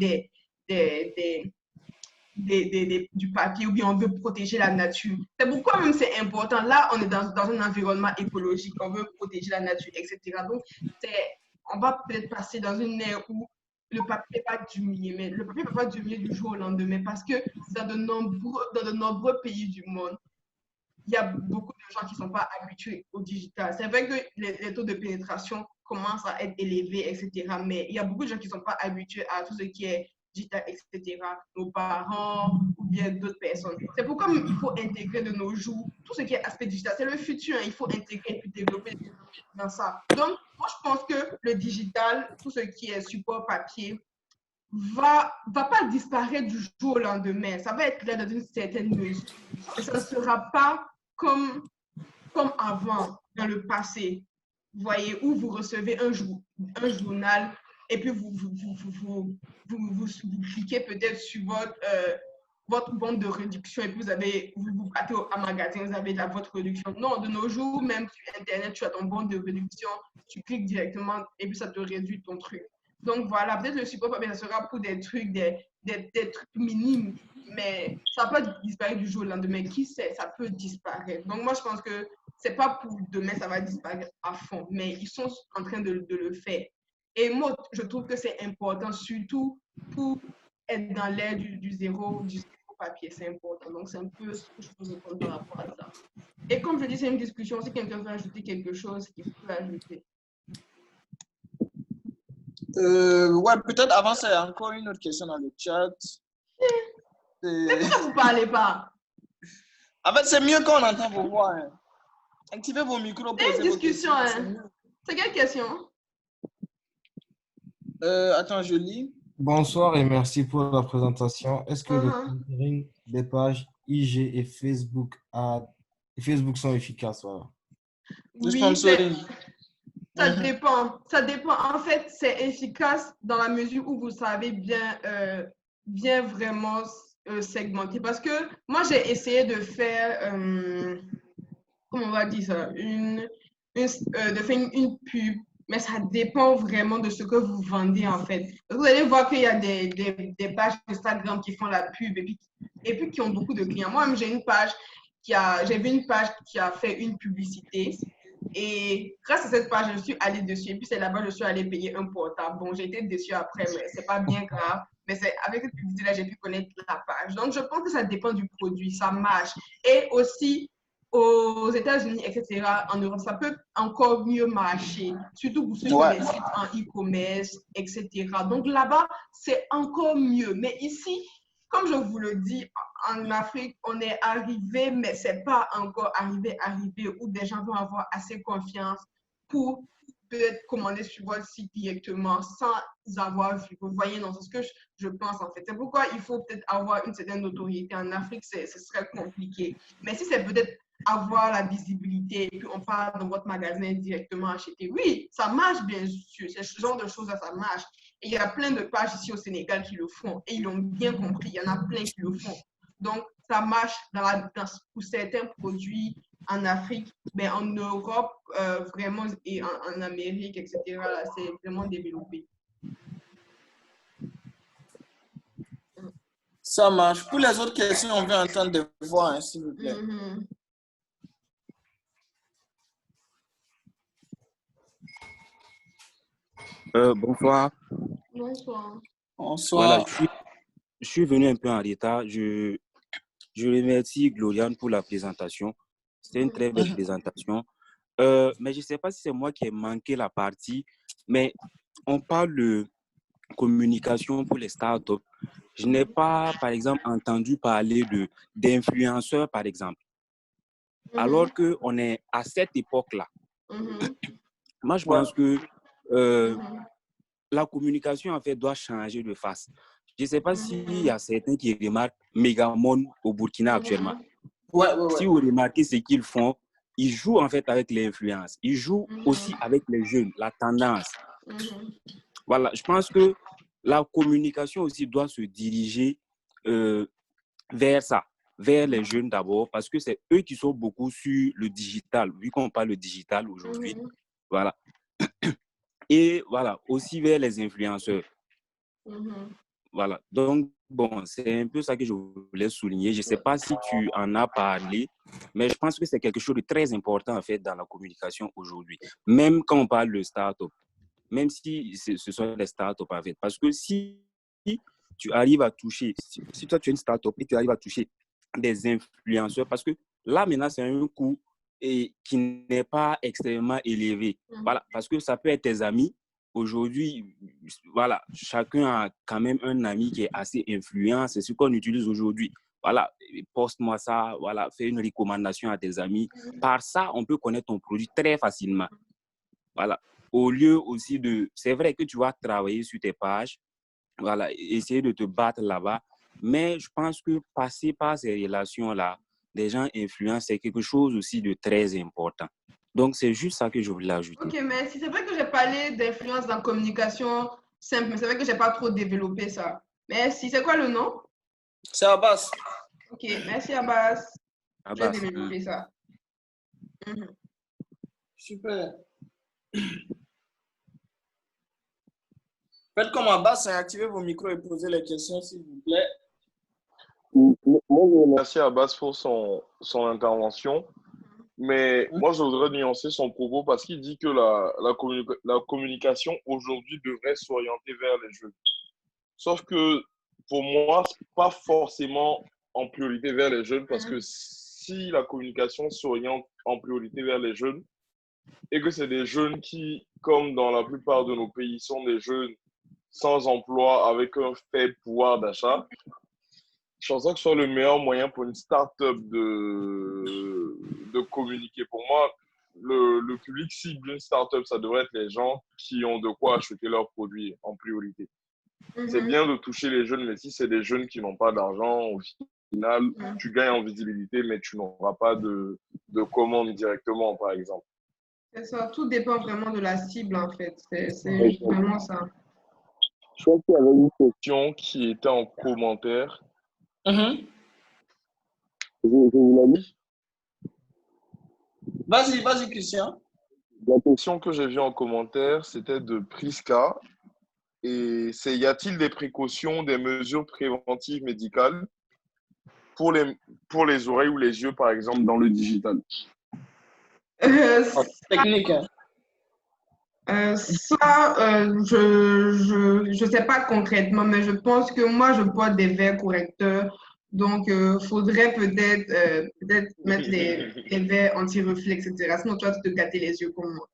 du papier, ou bien on veut protéger la nature. C'est pourquoi même c'est important. Là, on est dans un environnement écologique, on veut protéger la nature, etc. Donc, on va peut-être passer dans une ère où le papier va diminuer, mais le papier ne peut pas diminuer du jour au lendemain parce que dans de nombreux pays du monde, il y a beaucoup de gens qui ne sont pas habitués au digital. C'est vrai que les taux de pénétration commencent à être élevés, etc. Mais il y a beaucoup de gens qui ne sont pas habitués à tout ce qui est digital, etc. Nos parents ou bien d'autres personnes. C'est pourquoi il faut intégrer de nos jours tout ce qui est aspect digital. C'est le futur, hein. Il faut intégrer et puis développer dans ça. Donc, moi, je pense que le digital, tout ce qui est support papier, va pas disparaître du jour au lendemain. Ça va être là dans une certaine mesure. Et ça ne sera pas comme avant, dans le passé. Vous voyez, où vous recevez un journal et puis vous cliquez peut-être sur votre bande de réduction et puis vous partez à magasin, vous avez votre réduction. Non, de nos jours, même sur Internet, tu as ton bande de réduction, tu cliques directement et puis ça te réduit ton truc. Donc voilà, peut-être le support papier, ça sera pour des trucs, des trucs minimes, mais ça peut disparaître du jour au lendemain. Qui sait, ça peut disparaître. Donc moi, je pense que c'est pas pour demain, ça va disparaître à fond, mais ils sont en train de le faire. Et moi, je trouve que c'est important, surtout pour être dans l'ère du zéro papier, c'est important. Donc c'est un peu ce que je peux répondre par rapport à ça. Et comme je dis, c'est une discussion, si quelqu'un veut ajouter quelque chose, il peut ajouter. Ouais, peut-être avant ça, il y a encore une autre question dans le chat. Mais pourquoi vous ne parlez pas? En fait, c'est mieux quand on entend vos voix. Hein. Activez vos micros. C'est une discussion. Hein. C'est quelle question? Attends, je lis. Bonsoir et merci pour la présentation. Est-ce que le filtering des pages IG et Facebook sont efficaces? Voilà. Oui, ça dépend. Ça dépend. En fait, c'est efficace dans la mesure où vous savez bien vraiment segmenter. Parce que moi, j'ai essayé de faire, comment on va dire ça, de faire une pub, mais ça dépend vraiment de ce que vous vendez en fait. Vous allez voir qu'il y a des pages Instagram qui font la pub et puis qui ont beaucoup de clients. Moi-même, j'ai vu une page qui a fait une publicité. Et grâce à cette page, je suis allée dessus. Et puis, c'est là-bas que je suis allée payer un portable. Bon, j'ai été déçue après, mais c'est pas bien grave. Mais c'est avec cette publicité-là, j'ai pu connaître la page. Donc, je pense que ça dépend du produit, ça marche. Et aussi, aux États-Unis, etc., en Europe, ça peut encore mieux marcher. Surtout pour ceux qui ont des sites en e-commerce, etc. Donc, là-bas, c'est encore mieux. Mais ici, comme je vous le dis, en Afrique, on est arrivé, mais ce n'est pas encore arrivé où des gens vont avoir assez confiance pour peut-être commander sur votre site directement sans avoir vu. Vous voyez, non, c'est ce que je pense en fait. C'est pourquoi il faut peut-être avoir une certaine notoriété. En Afrique, ce serait compliqué. Mais si c'est peut-être avoir la visibilité et puis on part dans votre magasin directement acheter, oui, ça marche bien sûr. Ce genre de choses-là, ça marche. Et il y a plein de pages ici au Sénégal qui le font et ils l'ont bien compris. Il y en a plein qui le font. Donc, ça marche pour certains produits en Afrique, mais en Europe, vraiment, et en Amérique, etc., c'est vraiment développé. Ça marche. Pour les autres questions, on veut entendre des voix, hein, s'il vous plaît. Bonsoir. Bonsoir. Bonsoir. Voilà, je suis venu un peu en retard. Je remercie Gloriane pour la présentation. C'était une très belle présentation. Mais je ne sais pas si c'est moi qui ai manqué la partie, mais on parle de communication pour les startups. Je n'ai pas, par exemple, entendu parler d'influenceurs, par exemple. Alors qu'on est à cette époque-là. Moi, je pense que la communication, en fait, doit changer de face. Je ne sais pas s'il y a certains qui remarquent Megamon au Burkina actuellement. Si vous remarquez ce qu'ils font, ils jouent en fait avec l'influence. Ils jouent aussi avec les jeunes, la tendance. Voilà, je pense que la communication aussi doit se diriger vers ça, vers les jeunes d'abord, parce que c'est eux qui sont beaucoup sur le digital, vu qu'on parle de digital aujourd'hui. Voilà. Et voilà, aussi vers les influenceurs. Voilà. Donc, bon, c'est un peu ça que je voulais souligner. Je ne sais pas si tu en as parlé, mais je pense que c'est quelque chose de très important, en fait, dans la communication aujourd'hui. Même quand on parle de start-up, même si ce sont des start-up, en fait. Parce que si tu arrives à toucher, si toi, tu es une start-up et tu arrives à toucher des influenceurs, parce que là, maintenant, c'est un coût qui n'est pas extrêmement élevé. Voilà, parce que ça peut être tes amis. Aujourd'hui, voilà, chacun a quand même un ami qui est assez influent. C'est ce qu'on utilise aujourd'hui. Voilà, poste-moi ça, voilà, fais une recommandation à tes amis. Par ça, on peut connaître ton produit très facilement. Voilà, au lieu aussi de... C'est vrai que tu vas travailler sur tes pages, voilà, essayer de te battre là-bas, mais je pense que passer par ces relations-là, des gens influents, c'est quelque chose aussi de très important. Donc, c'est juste ça que je voulais ajouter. Ok, mais si c'est vrai que j'ai parlé d'influence dans la communication simple, mais c'est vrai que j'ai pas trop développé ça. Mais si, c'est quoi le nom? C'est Abbas. Ok, merci Abbas. Abbas. Je vais développer ça. Super. Faites comme Abbas, activez vos micros et posez les questions, s'il vous plaît. Merci à Abbas pour son intervention. Mais moi, je voudrais nuancer son propos parce qu'il dit que la communication aujourd'hui devrait s'orienter vers les jeunes. Sauf que pour moi, ce n'est pas forcément en priorité vers les jeunes parce que si la communication s'oriente en priorité vers les jeunes et que c'est des jeunes qui, comme dans la plupart de nos pays, sont des jeunes sans emploi avec un faible pouvoir d'achat, je pense que ce soit le meilleur moyen pour une start-up de communiquer. Pour moi, le public cible d'une start-up, ça devrait être les gens qui ont de quoi acheter leurs produits en priorité. C'est bien de toucher les jeunes, mais si c'est des jeunes qui n'ont pas d'argent, au final, tu gagnes en visibilité, mais tu n'auras pas de commande directement, par exemple. C'est ça, tout dépend vraiment de la cible, en fait. C'est vraiment ça. Je crois qu'il y avait une question qui était en commentaire. Je vous l'ai mis. Vas-y, Christian. La question que j'ai vue en commentaire, c'était de Priska. Et c'est, y a-t-il des précautions, des mesures préventives médicales pour les oreilles ou les yeux, par exemple, dans le digital? Technique. Je sais pas concrètement, mais je pense que moi, je porte des verres correcteurs. Donc, faudrait peut-être mettre les verres anti-reflets, etc. Sinon, toi, tu te gâter les yeux comme moi.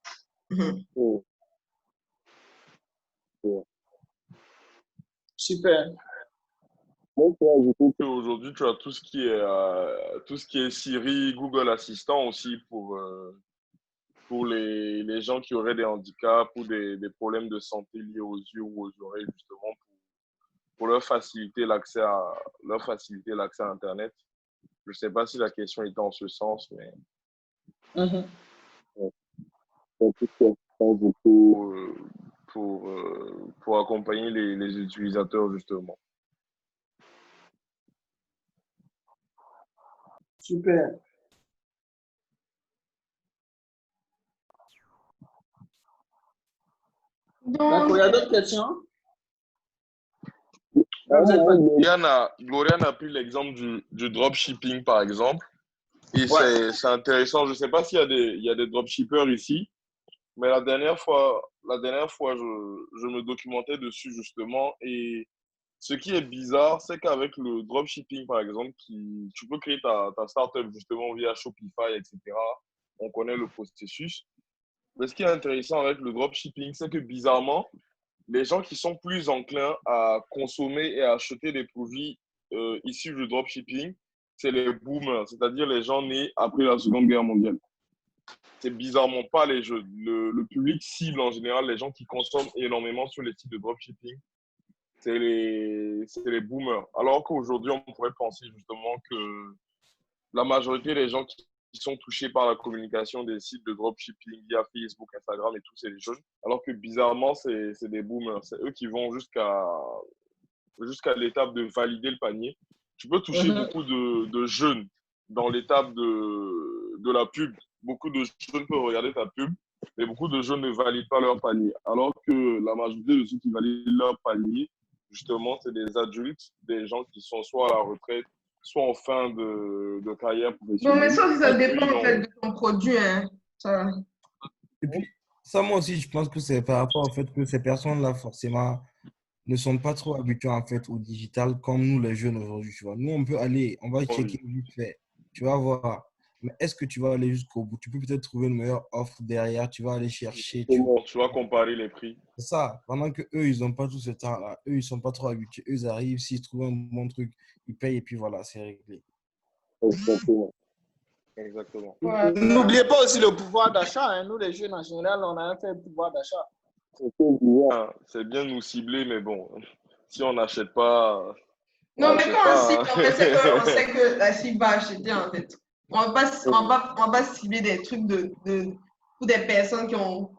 Super. Aujourd'hui, tu as tout ce qui est Siri, Google Assistant aussi pour les gens qui auraient des handicaps ou des problèmes de santé liés aux yeux ou aux oreilles, justement, pour leur faciliter l'accès à Internet. Je ne sais pas si la question était en ce sens, mais pour accompagner les utilisateurs, justement. Super. D'accord, il y a d'autres questions? Gloriane a pris l'exemple du dropshipping, par exemple. Et c'est intéressant. Je ne sais pas s'il y a des dropshippers ici, mais la dernière fois, je me documentais dessus, justement. Et ce qui est bizarre, c'est qu'avec le dropshipping, par exemple, tu peux créer ta startup, justement, via Shopify, etc. On connaît le processus. Mais ce qui est intéressant avec le dropshipping, c'est que bizarrement, les gens qui sont plus enclins à consommer et à acheter des produits issus du dropshipping, c'est les boomers, c'est-à-dire les gens nés après la Seconde Guerre mondiale. c'est bizarrement pas les jeunes. Le public cible en général, les gens qui consomment énormément sur les sites de dropshipping, c'est les boomers. Alors qu'aujourd'hui, on pourrait penser justement que la majorité des gens qui sont touchés par la communication des sites de dropshipping via Facebook, Instagram et tout, c'est les jeunes. Alors que bizarrement, c'est des boomers. C'est eux qui vont jusqu'à l'étape de valider le panier. Tu peux toucher beaucoup de jeunes dans l'étape de la pub. Beaucoup de jeunes peuvent regarder ta pub, mais beaucoup de jeunes ne valident pas leur panier. Alors que la majorité de ceux qui valident leur panier, justement, c'est des adultes, des gens qui sont soit à la retraite, soit en fin de carrière professionnelle. Bon, mais ça aussi, ça dépend en fait de ton produit. Hein. Ça... Et puis, ça, moi aussi, je pense que c'est par rapport au fait que ces personnes-là, forcément, ne sont pas trop habitués en fait au digital comme nous les jeunes aujourd'hui, tu vois. Nous, on peut aller, on va checker vite fait, tu vas voir. Mais est-ce que tu vas aller jusqu'au bout? Tu peux peut-être trouver une meilleure offre derrière, tu vas aller chercher. Tu vas comparer les prix. C'est ça. Pendant que eux, ils n'ont pas tout ce temps-là. Eux, ils ne sont pas trop habitués. Eux, ils arrivent, s'ils trouvent un bon truc, ils payent et puis voilà, c'est réglé. Exactement. Exactement. Ouais. N'oubliez pas aussi le pouvoir d'achat. Hein. Nous, les jeunes, en général, on a un faible pouvoir d'achat. C'est bien nous cibler, mais bon, si on n'achète pas... Non, mais quand on cible, en fait, on sait que la cible va acheter, en fait. On va cibler des trucs pour des personnes qui ont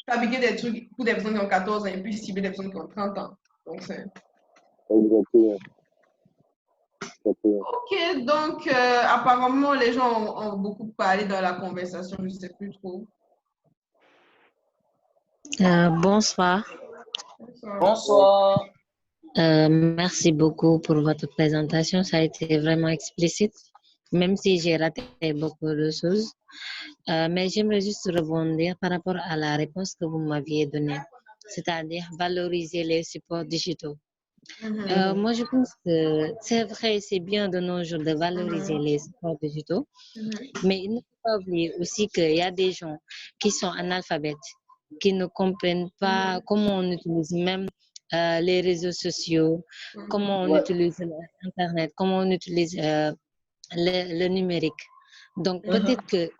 fabriqué des trucs pour des personnes qui ont 14 ans et puis cibler des personnes qui ont 30 ans. Donc, c'est... Exactement. Ok, donc apparemment, les gens ont beaucoup parlé dans la conversation, je ne sais plus trop. Bonsoir. Bonsoir. Merci beaucoup pour votre présentation. Ça a été vraiment explicite, même si j'ai raté beaucoup de choses. Mais j'aimerais juste rebondir par rapport à la réponse que vous m'aviez donnée, c'est-à-dire valoriser les supports digitaux. Moi, je pense que c'est vrai, c'est bien de nos jours de valoriser les supports digitaux, mais il ne faut pas oublier aussi qu'il y a des gens qui sont analphabètes, qui ne comprennent pas comment on utilise même les réseaux sociaux, comment on utilise Internet, comment on utilise le numérique. Donc, peut-être qu'il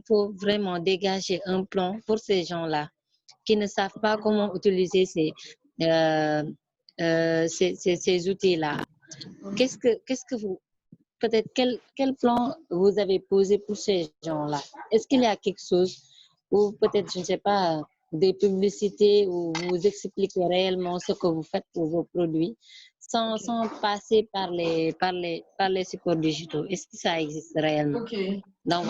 faut vraiment dégager un plan pour ces gens-là qui ne savent pas comment utiliser ces outils-là. Qu'est-ce que vous, peut-être, quel plan vous avez posé pour ces gens-là? Est-ce qu'il y a quelque chose, ou peut-être, je ne sais pas, des publicités où vous expliquez réellement ce que vous faites pour vos produits sans passer par les supports digitaux? Est-ce que ça existe réellement? Ok. Dans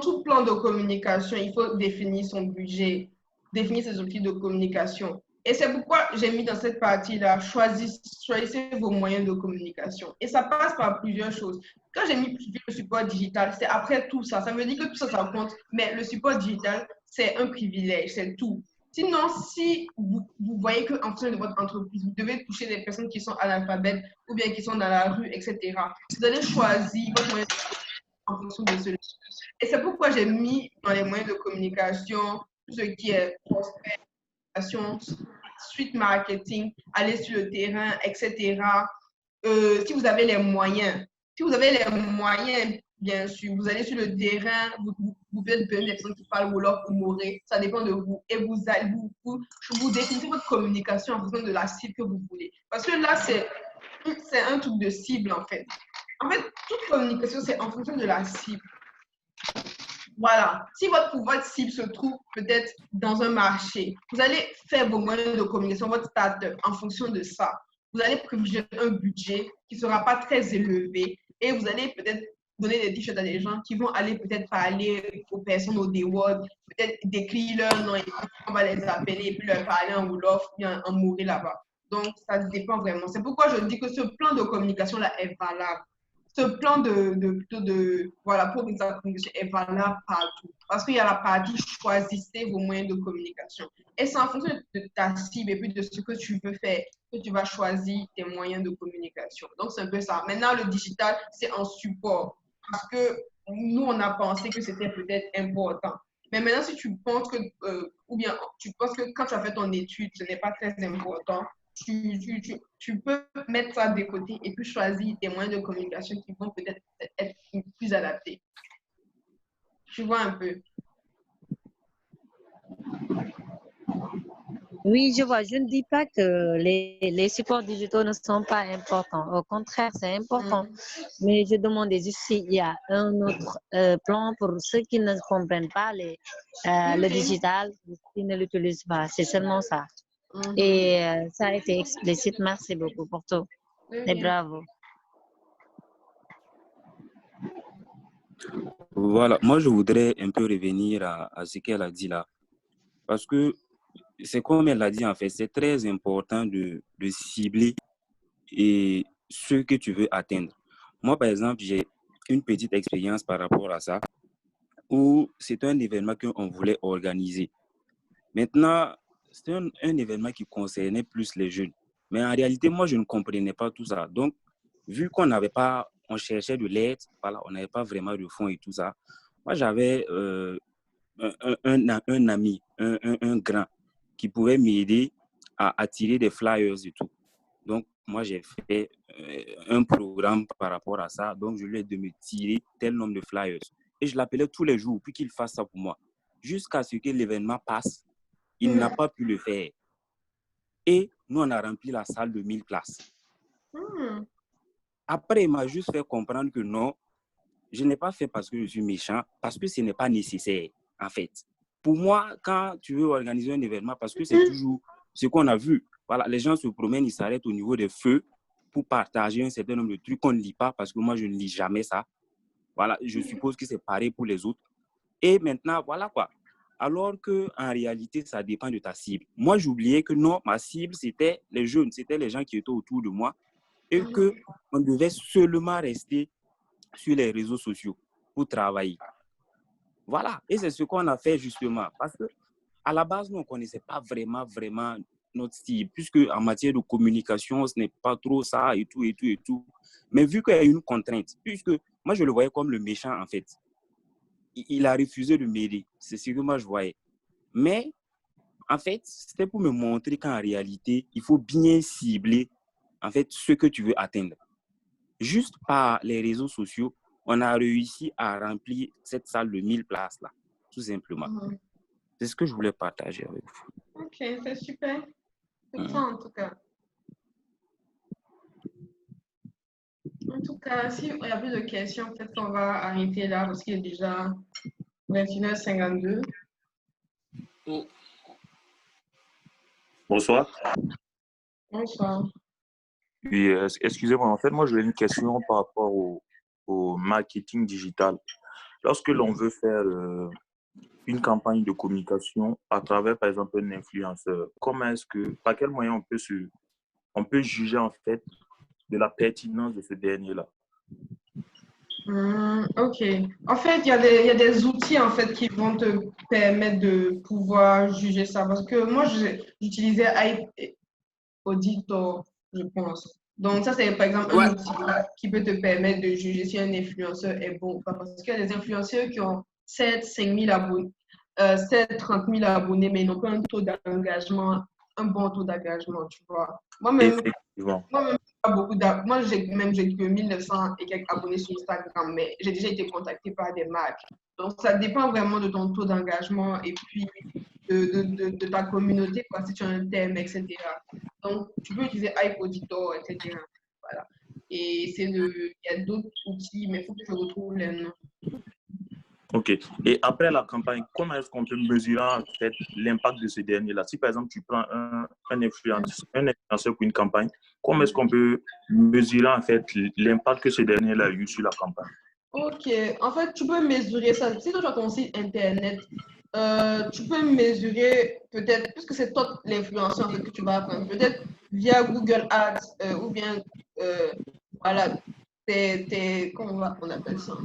tout plan de communication, il faut définir son budget, définir ses outils de communication. Et c'est pourquoi j'ai mis dans cette partie-là, choisissez vos moyens de communication. Et ça passe par plusieurs choses. Quand j'ai mis le support digital, c'est après tout ça. Ça veut dire que tout ça, ça compte. Mais le support digital, c'est un privilège, c'est tout. Sinon, si vous voyez qu'en fonction de votre entreprise, vous devez toucher des personnes qui sont analphabètes ou bien qui sont dans la rue, etc., vous allez choisir votre moyen de communication en fonction de cela. Et c'est pourquoi j'ai mis dans les moyens de communication tout ce qui est prospect, suite marketing, aller sur le terrain, etc. Si vous avez les moyens, bien sûr, vous allez sur le terrain, vous faites des personnes qui parlent Wolof ou Moré, ça dépend de vous. Et vous définissez votre communication en fonction de la cible que vous voulez. Parce que là, c'est un truc de cible, en fait. En fait, toute communication, c'est en fonction de la cible. Voilà. Si votre cible se trouve peut-être dans un marché, vous allez faire vos moyens de communication, votre start-up en fonction de ça. Vous allez privilégier un budget qui ne sera pas très élevé et vous allez peut-être donner des t-shirts à des gens qui vont aller peut-être parler aux personnes au Deword, peut-être décrire leur nom et on va les appeler et puis leur parler en Wolof ou bien en Moré là-bas. Donc, ça dépend vraiment. C'est pourquoi je dis que ce plan de communication-là est valable. Ce plan voilà, pour une communication est valable partout. Parce qu'il y a la partie choisissez vos moyens de communication. Et c'est en fonction de ta cible et puis de ce que tu veux faire que tu vas choisir tes moyens de communication. Donc, c'est un peu ça. Maintenant, le digital, c'est en support. Parce que nous, on a pensé que c'était peut-être important. Mais maintenant, si tu penses que, ou bien tu penses que quand tu as fait ton étude, ce n'est pas très important, tu peux mettre ça de côté et puis choisir des moyens de communication qui vont peut-être être plus adaptés. Tu vois un peu. Oui, je vois. Je ne dis pas que les supports digitaux ne sont pas importants. Au contraire, c'est important. Mais je demandais juste s'il y a un autre plan pour ceux qui ne comprennent pas le digital, qui ne l'utilisent pas. C'est seulement ça. Et ça a été explicite. Merci beaucoup pour tout. Et bravo. Voilà, moi je voudrais un peu revenir à ce qu'elle a dit là. Parce que c'est comme elle l'a dit en fait, c'est très important de cibler et ce que tu veux atteindre. Moi par exemple, j'ai une petite expérience par rapport à ça, où c'est un événement qu'on voulait organiser. Maintenant, c'était un événement qui concernait plus les jeunes. Mais en réalité, moi je ne comprenais pas tout ça. Donc, vu qu'on n'avait pas, on cherchait de l'aide, voilà, on n'avait pas vraiment de fonds et tout ça. Moi j'avais un ami, un grand, qui pouvait m'aider à attirer des flyers et tout. Donc, moi, j'ai fait un programme par rapport à ça. Donc, je lui ai dit de me tirer tel nombre de flyers. Et je l'appelais tous les jours, puis qu'il fasse ça pour moi. Jusqu'à ce que l'événement passe, il n'a pas pu le faire. Et nous, on a rempli la salle de 1000 places. Après, il m'a juste fait comprendre que non, je n'ai pas fait parce que je suis méchant, parce que ce n'est pas nécessaire, en fait. Pour moi, quand tu veux organiser un événement, parce que c'est toujours ce qu'on a vu, voilà, les gens se promènent, ils s'arrêtent au niveau des feux pour partager un certain nombre de trucs qu'on ne lit pas, parce que moi, je ne lis jamais ça. Voilà, je suppose que c'est pareil pour les autres. Et maintenant, voilà quoi. Alors qu'en réalité, ça dépend de ta cible. Moi, j'oubliais que non, ma cible, c'était les jeunes, c'était les gens qui étaient autour de moi et qu'on devait seulement rester sur les réseaux sociaux pour travailler. Voilà, et c'est ce qu'on a fait justement, parce que à la base, nous, on ne connaissait pas vraiment notre style, puisque en matière de communication, ce n'est pas trop ça et tout, et tout, et tout. Mais vu qu'il y a une contrainte, puisque moi, je le voyais comme le méchant, en fait. Il a refusé de m'aider, c'est ce que moi, je voyais. Mais, en fait, c'était pour me montrer qu'en réalité, il faut bien cibler, en fait, ce que tu veux atteindre. Juste par les réseaux sociaux, on a réussi à remplir cette salle de 1000 places là, tout simplement. C'est ce que je voulais partager avec vous. Ok, c'est super. C'est ça en tout cas. En tout cas, s'il n'y a plus de questions, peut-être qu'on va arrêter là parce qu'il est déjà 21h52. Bonsoir. Bonsoir. Oui, excusez-moi, en fait, moi, j'ai une question par rapport au marketing digital. Lorsque l'on veut faire une campagne de communication à travers, par exemple, un influenceur, par quel moyen on peut juger, en fait, de la pertinence de ce dernier-là? Ok. En fait, il y a des outils en fait qui vont te permettre de pouvoir juger ça. Parce que moi, j'utilisais Hype Auditor, je pense. Donc, ça, c'est par exemple un outil qui peut te permettre de juger si un influenceur est bon ou pas. Parce qu'il y a des influenceurs qui ont 7, 5 000 abonnés, 7, 30 000 abonnés, mais ils n'ont pas un taux d'engagement, un bon taux d'engagement, tu vois. Moi-même, pas beaucoup moi, j'ai que 1900 et quelques abonnés sur Instagram, mais j'ai déjà été contactée par des marques. Donc, ça dépend vraiment de ton taux d'engagement et puis de ta communauté, quoi, si tu as un thème, etc. Donc, tu peux utiliser Hype Auditor, etc. Voilà. Et il y a d'autres outils, mais il faut que je retrouve les noms. OK. Et après la campagne, comment est-ce qu'on peut mesurer en fait l'impact de ce dernier-là? Si par exemple tu prends un influenceur pour une campagne, comment est-ce qu'on peut mesurer en fait l'impact que ce dernier-là a eu sur la campagne? OK. En fait, tu peux mesurer ça. Si tu as ton site internet, tu peux mesurer peut-être, puisque c'est toi l'influenceur que tu vas apprendre, peut-être via Google Ads ou bien, voilà, comment on appelle ça?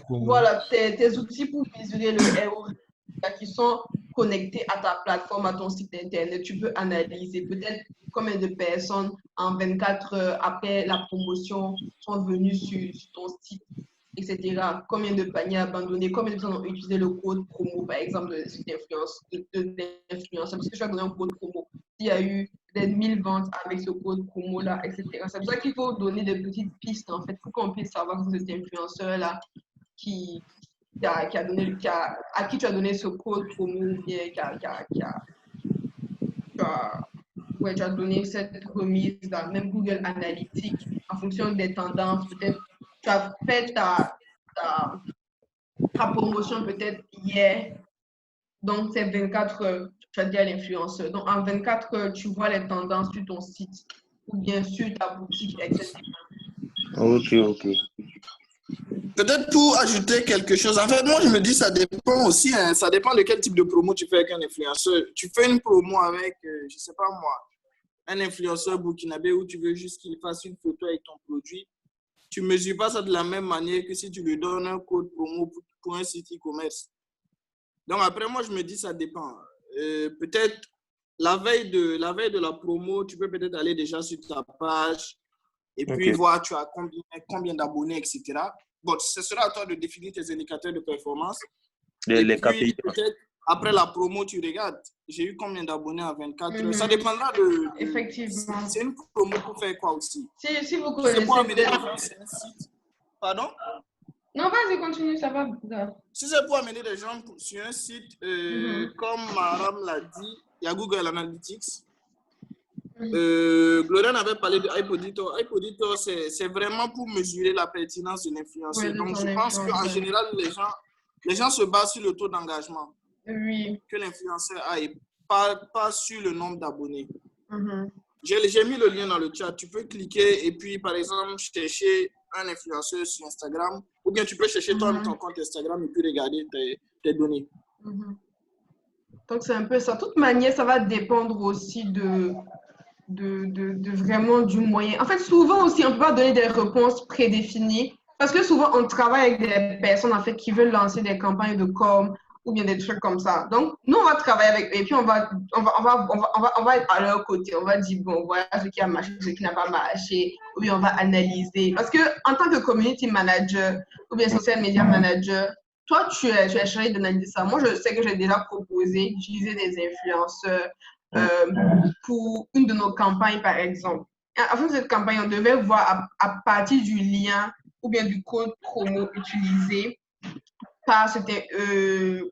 Voilà, tes outils pour mesurer le ROI qui sont connectés à ta plateforme, à ton site internet. Tu peux analyser peut-être combien de personnes en 24 heures après la promotion sont venues sur ton site, etc. Combien de paniers abandonnés, combien de personnes ont utilisé le code promo, par exemple, de l'influenceur, parce que je vais donner un code promo. S'il y a eu des 1000 ventes avec ce code promo-là, etc. C'est pour ça qu'il faut donner des petites pistes, en fait, pour qu'on puisse savoir que cet influenceur-là à qui tu as donné ce code promo ou bien tu as donné cette remise dans même Google Analytics en fonction des tendances. Peut-être tu as fait ta promotion peut-être hier. Donc, c'est 24 heures, tu as dit à l'influenceur. Donc, en 24 heures, tu vois les tendances sur ton site ou bien sur ta boutique, etc. Ok. Peut-être pour ajouter quelque chose. En fait, moi, je me dis, ça dépend aussi. Hein, ça dépend de quel type de promo tu fais avec un influenceur. Tu fais une promo avec, je ne sais pas moi, un influenceur burkinabé où tu veux juste qu'il fasse une photo avec ton produit. Tu ne mesures pas ça de la même manière que si tu lui donnes un code promo pour un site e-commerce. Donc, après, moi, je me dis, ça dépend. Peut-être la veille de la promo, tu peux peut-être aller déjà sur ta page et puis voir tu as combien d'abonnés, etc. Bon, ce sera à toi de définir tes indicateurs de performance. Les puis, KPI. peut-être, après la promo, tu regardes, j'ai eu combien d'abonnés en 24 heures. Ça dépendra de... Effectivement. C'est une promo pour faire quoi aussi? Si vous connaissez... C'est pour amener les gens sur un site. Pardon? Non, vas-y, continue, ça va. Si c'est pour amener des gens sur un site, comme Maram l'a dit, il y a Google Analytics. Gloria avait parlé de iPodito. iPodito, c'est vraiment pour mesurer la pertinence de l'influenceur. Donc, je pense qu'en général, les gens se basent sur le taux d'engagement que l'influenceur a et pas sur le nombre d'abonnés. J'ai mis le lien dans le chat. Tu peux cliquer et puis, par exemple, chercher un influenceur sur Instagram ou bien tu peux chercher toi-même ton compte Instagram et puis regarder tes données. Donc, c'est un peu ça. De toute manière, ça va dépendre aussi de vraiment du moyen. En fait, souvent aussi, on ne peut pas donner des réponses prédéfinies parce que souvent, on travaille avec des personnes en fait, qui veulent lancer des campagnes de com ou bien des trucs comme ça. Donc, nous, on va travailler avec eux et puis on va être à leur côté. On va dire, bon, voilà ce qui a marché, ce qui n'a pas marché. Ou bien on va analyser. Parce que en tant que community manager ou bien social media manager, toi, tu es chargé d'analyser ça. Moi, je sais que j'ai déjà proposé d'utiliser des influenceurs pour une de nos campagnes, par exemple. Avant de cette campagne, on devait voir à partir du lien ou bien du code promo utilisé par, c'était, je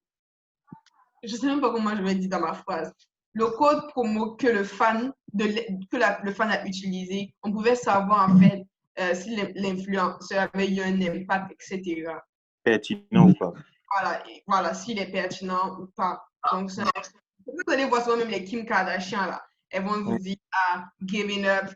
ne sais même pas comment je vais dire dans ma phrase, le code promo que le fan a utilisé, on pouvait savoir en fait si l'influenceur avait eu un impact, etc. Pertinent ou pas. Voilà, s'il est pertinent ou pas. Donc, vous allez voir souvent même les Kim Kardashian, là. Elles vont vous dire, giving up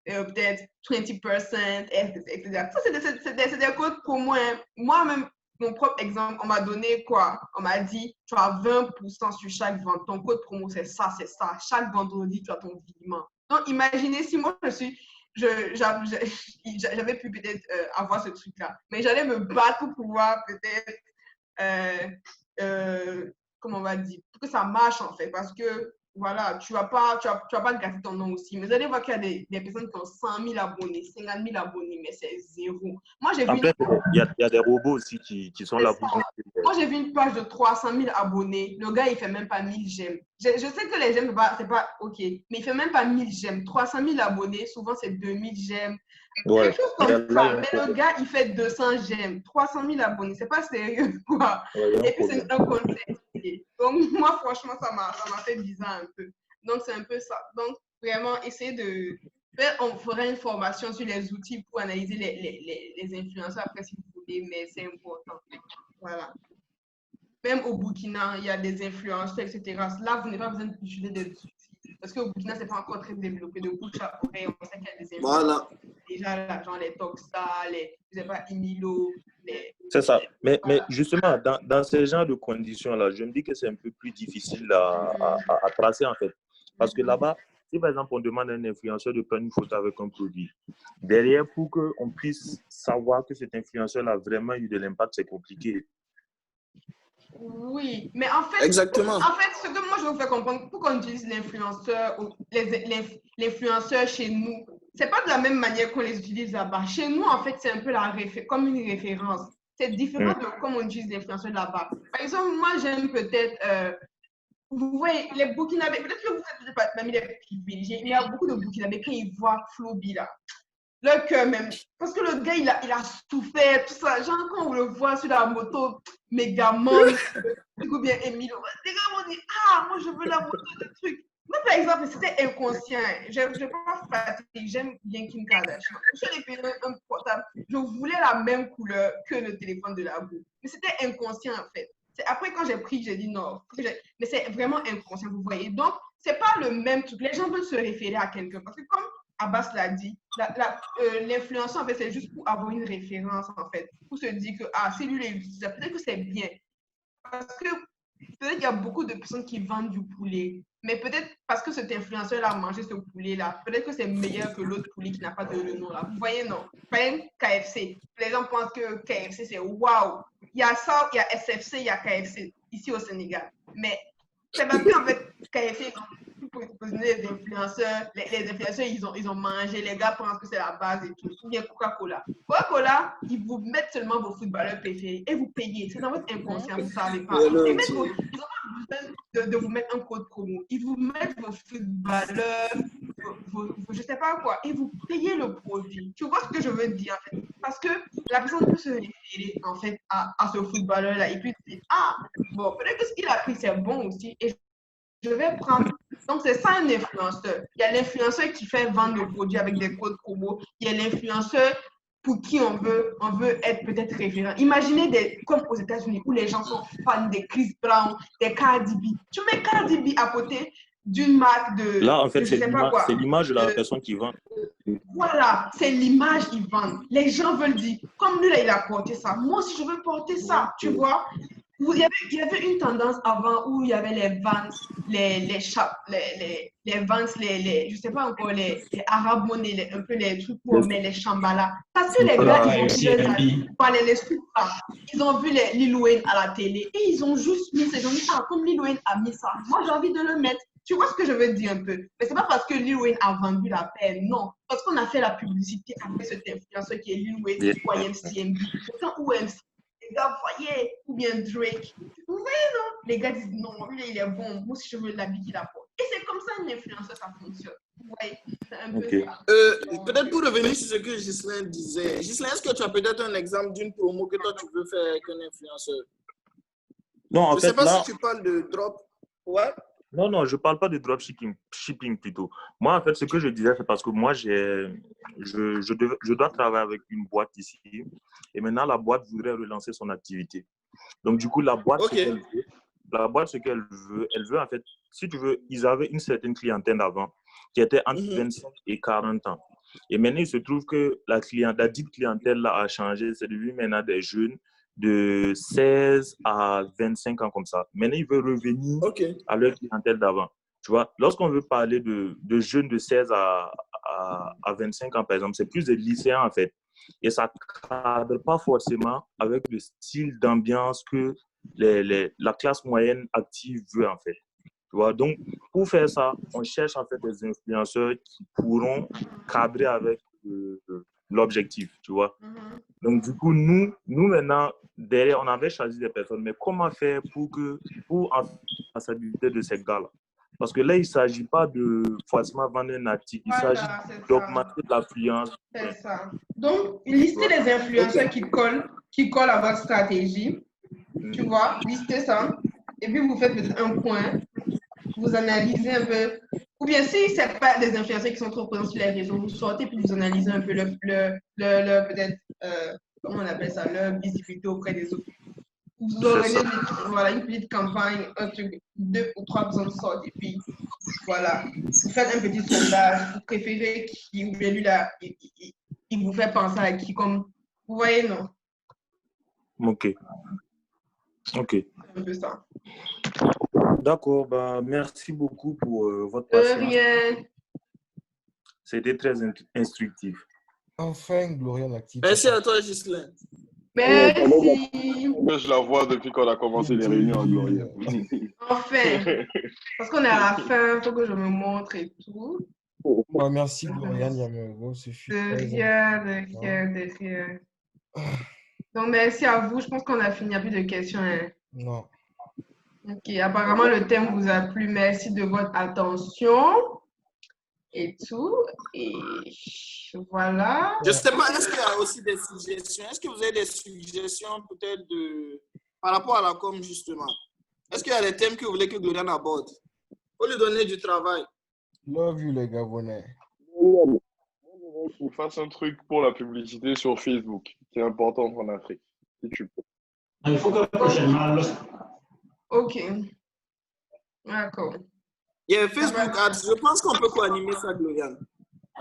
peut-être 20%, etc. Ça, c'est des codes pour moi. Moi-même, mon propre exemple, on m'a donné quoi? On m'a dit, tu as 20% sur chaque vente. Ton code promo, c'est ça, c'est ça. Chaque vendredi, tu as ton virement. Donc, imaginez si moi, j'avais pu peut-être avoir ce truc-là. Mais j'allais me battre pour pouvoir peut-être comment on va dire, pour que ça marche en fait, parce que voilà, tu vas pas gâter ton nom aussi. Mais vous allez voir qu'il y a des personnes qui ont 100 000 abonnés, 50 000 abonnés, mais c'est zéro. Moi, j'ai vu il y a des robots aussi qui sont là pour... Moi, j'ai vu une page de 300 000 abonnés. Le gars, il fait même pas 1000 j'aime. Je sais que les j'aime, c'est pas OK, mais il fait même pas 1000 j'aime. 300 000 abonnés, souvent, c'est 2000 j'aime. Ouais. Quelque chose comme ça. Mais le gars, il fait 200 j'aime. 300 000 abonnés, c'est pas sérieux, quoi. Et puis, c'est un contexte. Donc, moi, franchement, ça m'a fait bizarre un peu. Donc, c'est un peu ça. Donc, vraiment, essayer de... On fera une formation sur les outils pour analyser les influenceurs après, si vous voulez, mais c'est important. Voilà. Même au Burkina, il y a des influenceurs, etc. Là, vous n'avez pas besoin d'utiliser des outils. Parce qu'au Burkina, ce n'est pas encore très développé. De bouche à oreille, on sait qu'il y a des influenceurs. Voilà. Déjà, là, genre les Toxa, je ne sais pas, Inilo. C'est ça. Mais justement, dans ce genre de conditions-là, je me dis que c'est un peu plus difficile à tracer, en fait. Parce que là-bas, si par exemple, on demande à un influenceur de prendre une photo avec un produit, derrière, pour qu'on puisse savoir que cet influenceur a vraiment eu de l'impact, c'est compliqué. Oui, mais en fait, exactement. En fait, ce que moi je vous fais comprendre, pourquoi on utilise l'influenceur ou l'influenceur chez nous, c'est pas de la même manière qu'on les utilise là-bas. Chez nous, en fait, c'est un peu comme une référence. C'est différent de comment on utilise l'influenceur là-bas. Par exemple, moi, j'aime peut-être, vous voyez, les Burkinabés, peut-être que vous êtes pas parmi les privilégiés, mais il y a beaucoup de Burkinabés quand ils voient Flobi là. le cœur même. Parce que le gars, il a souffert, tout ça. Genre, quand on le voit sur la moto, Megaman, ou bien Emile, les gars vont dire, ah, moi, je veux la moto, le truc. Moi, par exemple, c'était inconscient. Je ne vais pas fatiguer, j'aime bien Kim Kardashian. Je suis allée payer un portable. Je voulais la même couleur que le téléphone de la boue. Mais c'était inconscient, en fait. C'est après, quand j'ai pris, j'ai dit non. Mais c'est vraiment inconscient, vous voyez. Donc, ce n'est pas le même truc. Les gens veulent se référer à quelqu'un. Parce que comme Abbas l'a dit, l'influenceur, en fait, c'est juste pour avoir une référence, en fait. Pour se dire que, ah, c'est lui l'utilise, peut-être que c'est bien. Parce que peut-être qu'il y a beaucoup de personnes qui vendent du poulet. Mais peut-être parce que cet influenceur a mangé ce poulet-là, peut-être que c'est meilleur que l'autre poulet qui n'a pas de nom là. Vous voyez, non? Par exemple, KFC. Les gens pensent que KFC, c'est waouh. Il y a ça, il y a SFC, il y a KFC ici au Sénégal. Mais c'est parce qu'en fait, KFC, pour les influenceurs, les influenceurs, ils ont mangé, les gars pensent que c'est la base et tout. Ou bien Coca-Cola. Coca-Cola, ils vous mettent seulement vos footballeurs préférés et vous payez. C'est dans votre inconscient, vous ne savez pas. Ils n'ont pas besoin de vous mettre un code promo. Ils vous mettent vos footballeurs, je ne sais pas quoi, et vous payez le produit. Tu vois ce que je veux dire, en fait? Parce que la personne peut se référer, en fait, à ce footballeur-là et puis dire, ah, bon, peut-être que ce qu'il a pris, c'est bon aussi. Et je vais prendre. Donc, c'est ça un influenceur. Il y a l'influenceur qui fait vendre le produit avec des codes promo. Il y a l'influenceur pour qui on veut être peut-être référent. Imaginez comme aux États-Unis où les gens sont fans des Chris Brown, des Cardi B. Tu mets Cardi B à côté d'une marque de. Là, en fait, c'est l'image de la personne qui vend. Voilà, c'est l'image qu'ils vendent. Les gens veulent dire, comme lui, là, il a porté ça. Moi aussi, je veux porter ça. Tu vois? Il y avait une tendance avant où il y avait les Vans, les Vans, je sais pas encore, les Arab Money, un peu les trucs où on met les Shambhala. Parce que les gars, ils ont vu les Lil Wayne à la télé et ils ont juste mis ça. Ils ont dit, ah, comme Lil Wayne a mis ça, moi j'ai envie de le mettre. Tu vois ce que je veux dire un peu? Mais c'est pas parce que Lil Wayne a vendu la paire, non. Parce qu'on a fait la publicité avec cet influenceur qui est Lil Wayne, YMCMB. Pourtant, OMC. Les gars, voyez, ou bien Drake. Vous voyez, non? Les gars disent non, lui, il est bon. Moi, si je veux l'habit qu'il apporte. Et c'est comme ça une influenceur, ça fonctionne. Vous voyez, c'est un peu ça. Peut-être pour revenir sur ce que Ghislain disait. Ghislain, est-ce que tu as peut-être un exemple d'une promo que toi, tu veux faire avec un influenceur? Non, en fait, je ne sais pas si tu parles de drop. Ouais. Non, je ne parle pas de dropshipping plutôt. Moi, en fait, ce que je disais, c'est parce que moi, je dois travailler avec une boîte ici. Et maintenant, la boîte voudrait relancer son activité. Donc, du coup, la boîte, ce qu'elle veut, elle veut, en fait, si tu veux, ils avaient une certaine clientèle avant qui était entre 25 et 40 ans. Et maintenant, il se trouve que la dite clientèle-là a changé. C'est devenu maintenant des jeunes de 16 à 25 ans comme ça. Maintenant, ils veulent revenir à leur clientèle d'avant. Tu vois, lorsqu'on veut parler de jeunes de 16 à 25 ans, par exemple, c'est plus des lycéens, en fait. Et ça ne cadre pas forcément avec le style d'ambiance que la classe moyenne active veut, en fait. Tu vois, donc, pour faire ça, on cherche, en fait, des influenceurs qui pourront cadrer avec l'objectif, tu vois. Donc, du coup, nous maintenant, derrière, on avait choisi des personnes, mais comment faire pour la stabilité de ces gars-là? Parce que là, il ne s'agit pas de forcément vendre un article, il s'agit d'augmenter l'affluence. C'est ça. Donc, listez les influenceurs qui collent à votre stratégie, tu vois, listez ça, et puis vous faites peut-être un point, vous analysez un peu. Ou bien, si ce n'est pas des influenceurs qui sont trop présents sur les réseaux, vous sortez puis vous analysez un peu peut-être, comment on appelle ça, leur visibilité auprès des autres. Vous organisez une petite campagne, un truc, 2 ou 3 personnes sortent et puis voilà. Vous faites un petit sondage, vous préférez qui, ou bien lui là, il vous fait penser à qui, comme, vous voyez, non? Ok. C'est un peu ça. D'accord, bah, merci beaucoup pour votre patience. De rien. C'était très instructif. Enfin, Gloria l'active. Merci à toi, Ghislain. Merci. Je la vois depuis qu'on a commencé les réunions, Gloria. Enfin. Parce qu'on est à la fin, il faut que je me montre et tout. Ouais, merci, Gloria Niamero. De rien. Donc, merci à vous. Je pense qu'on a fini. Il n'y a plus de questions. Hein. Non. Ok, apparemment le thème vous a plu. Merci de votre attention. et tout. Et voilà. Je ne sais pas, est-ce qu'il y a aussi des suggestions? Est-ce que vous avez des suggestions peut-être par rapport à la com, justement? Est-ce qu'il y a des thèmes que vous voulez que Gloriane aborde? Pour lui donner du travail. Love you, les Gabonais. Qu'on fasse un truc pour la publicité sur Facebook, qui est important en Afrique, si tu peux. Il faut que prochainement... Ok. D'accord. Il y a Facebook Ads. Je pense qu'on peut co-animer ça, Gloriane.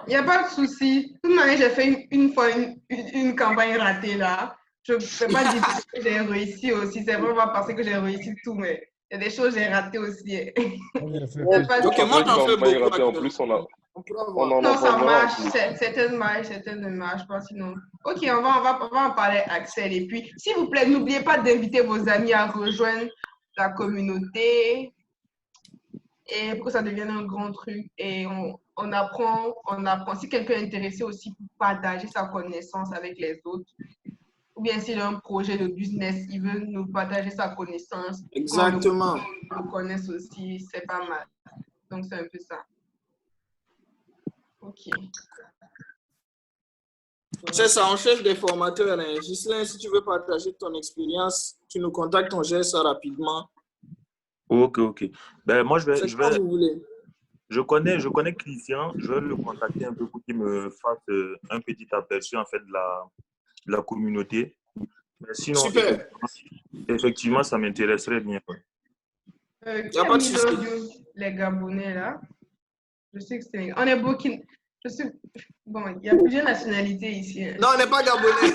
Il n'y a pas de souci. De toute manière, j'ai fait une fois une campagne ratée là. Je ne peux pas dire que j'ai réussi aussi. C'est vraiment parce que j'ai réussi tout, mais il y a des choses que j'ai ratées aussi. Ok, moi, j'en fais beaucoup. En plus, on en non, ça marche. Certaines ne marchent pas sinon. Ok, on va en parler, Axel. Et puis, s'il vous plaît, n'oubliez pas d'inviter vos amis à rejoindre la communauté et pour que ça devienne un grand truc. Et on apprend. Si quelqu'un est intéressé aussi pour partager sa connaissance avec les autres, ou bien s'il a un projet de business, il veut nous partager sa connaissance. Exactement. On le connaisse aussi, c'est pas mal. Donc, c'est un peu ça. Ok. C'est ça, on cherche des formateurs. Hein. Ghislain, si tu veux partager ton expérience, tu nous contactes, on gère ça rapidement. Ok. Ben, moi, je connais Christian, je vais le contacter un peu pour qu'il me fasse un petit aperçu en fait de la communauté. Mais sinon, super. Effectivement, ça m'intéresserait bien. Qui a mis les Gabonais là? Je sais que c'est... On est Burkina. Bon, il y a plusieurs nationalités ici. Hein. Non, on n'est pas Gabonais.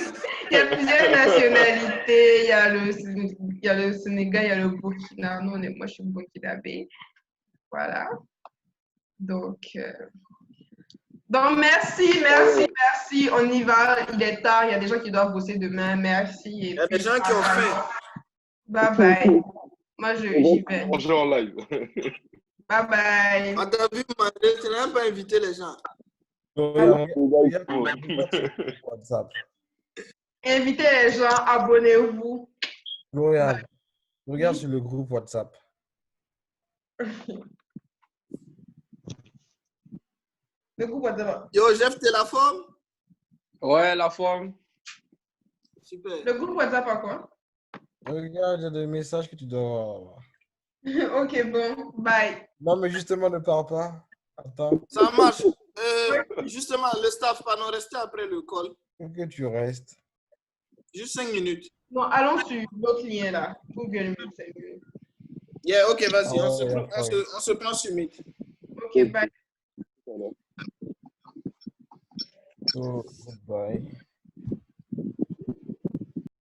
Il y a plusieurs nationalités. Il y a le Sénégal, il y a le Burkina. Moi, je suis burkinabé. Voilà. Donc, merci. On y va. Il est tard. Il y a des gens qui doivent bosser demain. Merci. Il y a des gens qui ont faim. Bye bye. Moi, j'y vais. On joue en live. Bye bye. Ah, t'as vu, tu n'as même pas invité les gens. WhatsApp. Invitez les gens, abonnez-vous. Gloriane, regarde sur le groupe WhatsApp. Le groupe WhatsApp. Yo, Jeff, t'es la forme? Ouais, la forme. Super. Le groupe WhatsApp à quoi? Regarde, il y a des messages que tu dois avoir. Ok, bon, bye. Non, mais justement, ne pars pas. Attends. Ça marche. Justement, le staff, pardon, restez après le call. Faut que tu restes. Juste 5 minutes. Bon, allons sur l'autre lien là. Google Meet, c'est mieux. Yeah, ok, vas-y, on se prend sur Meet. Ok, bye. So, goodbye.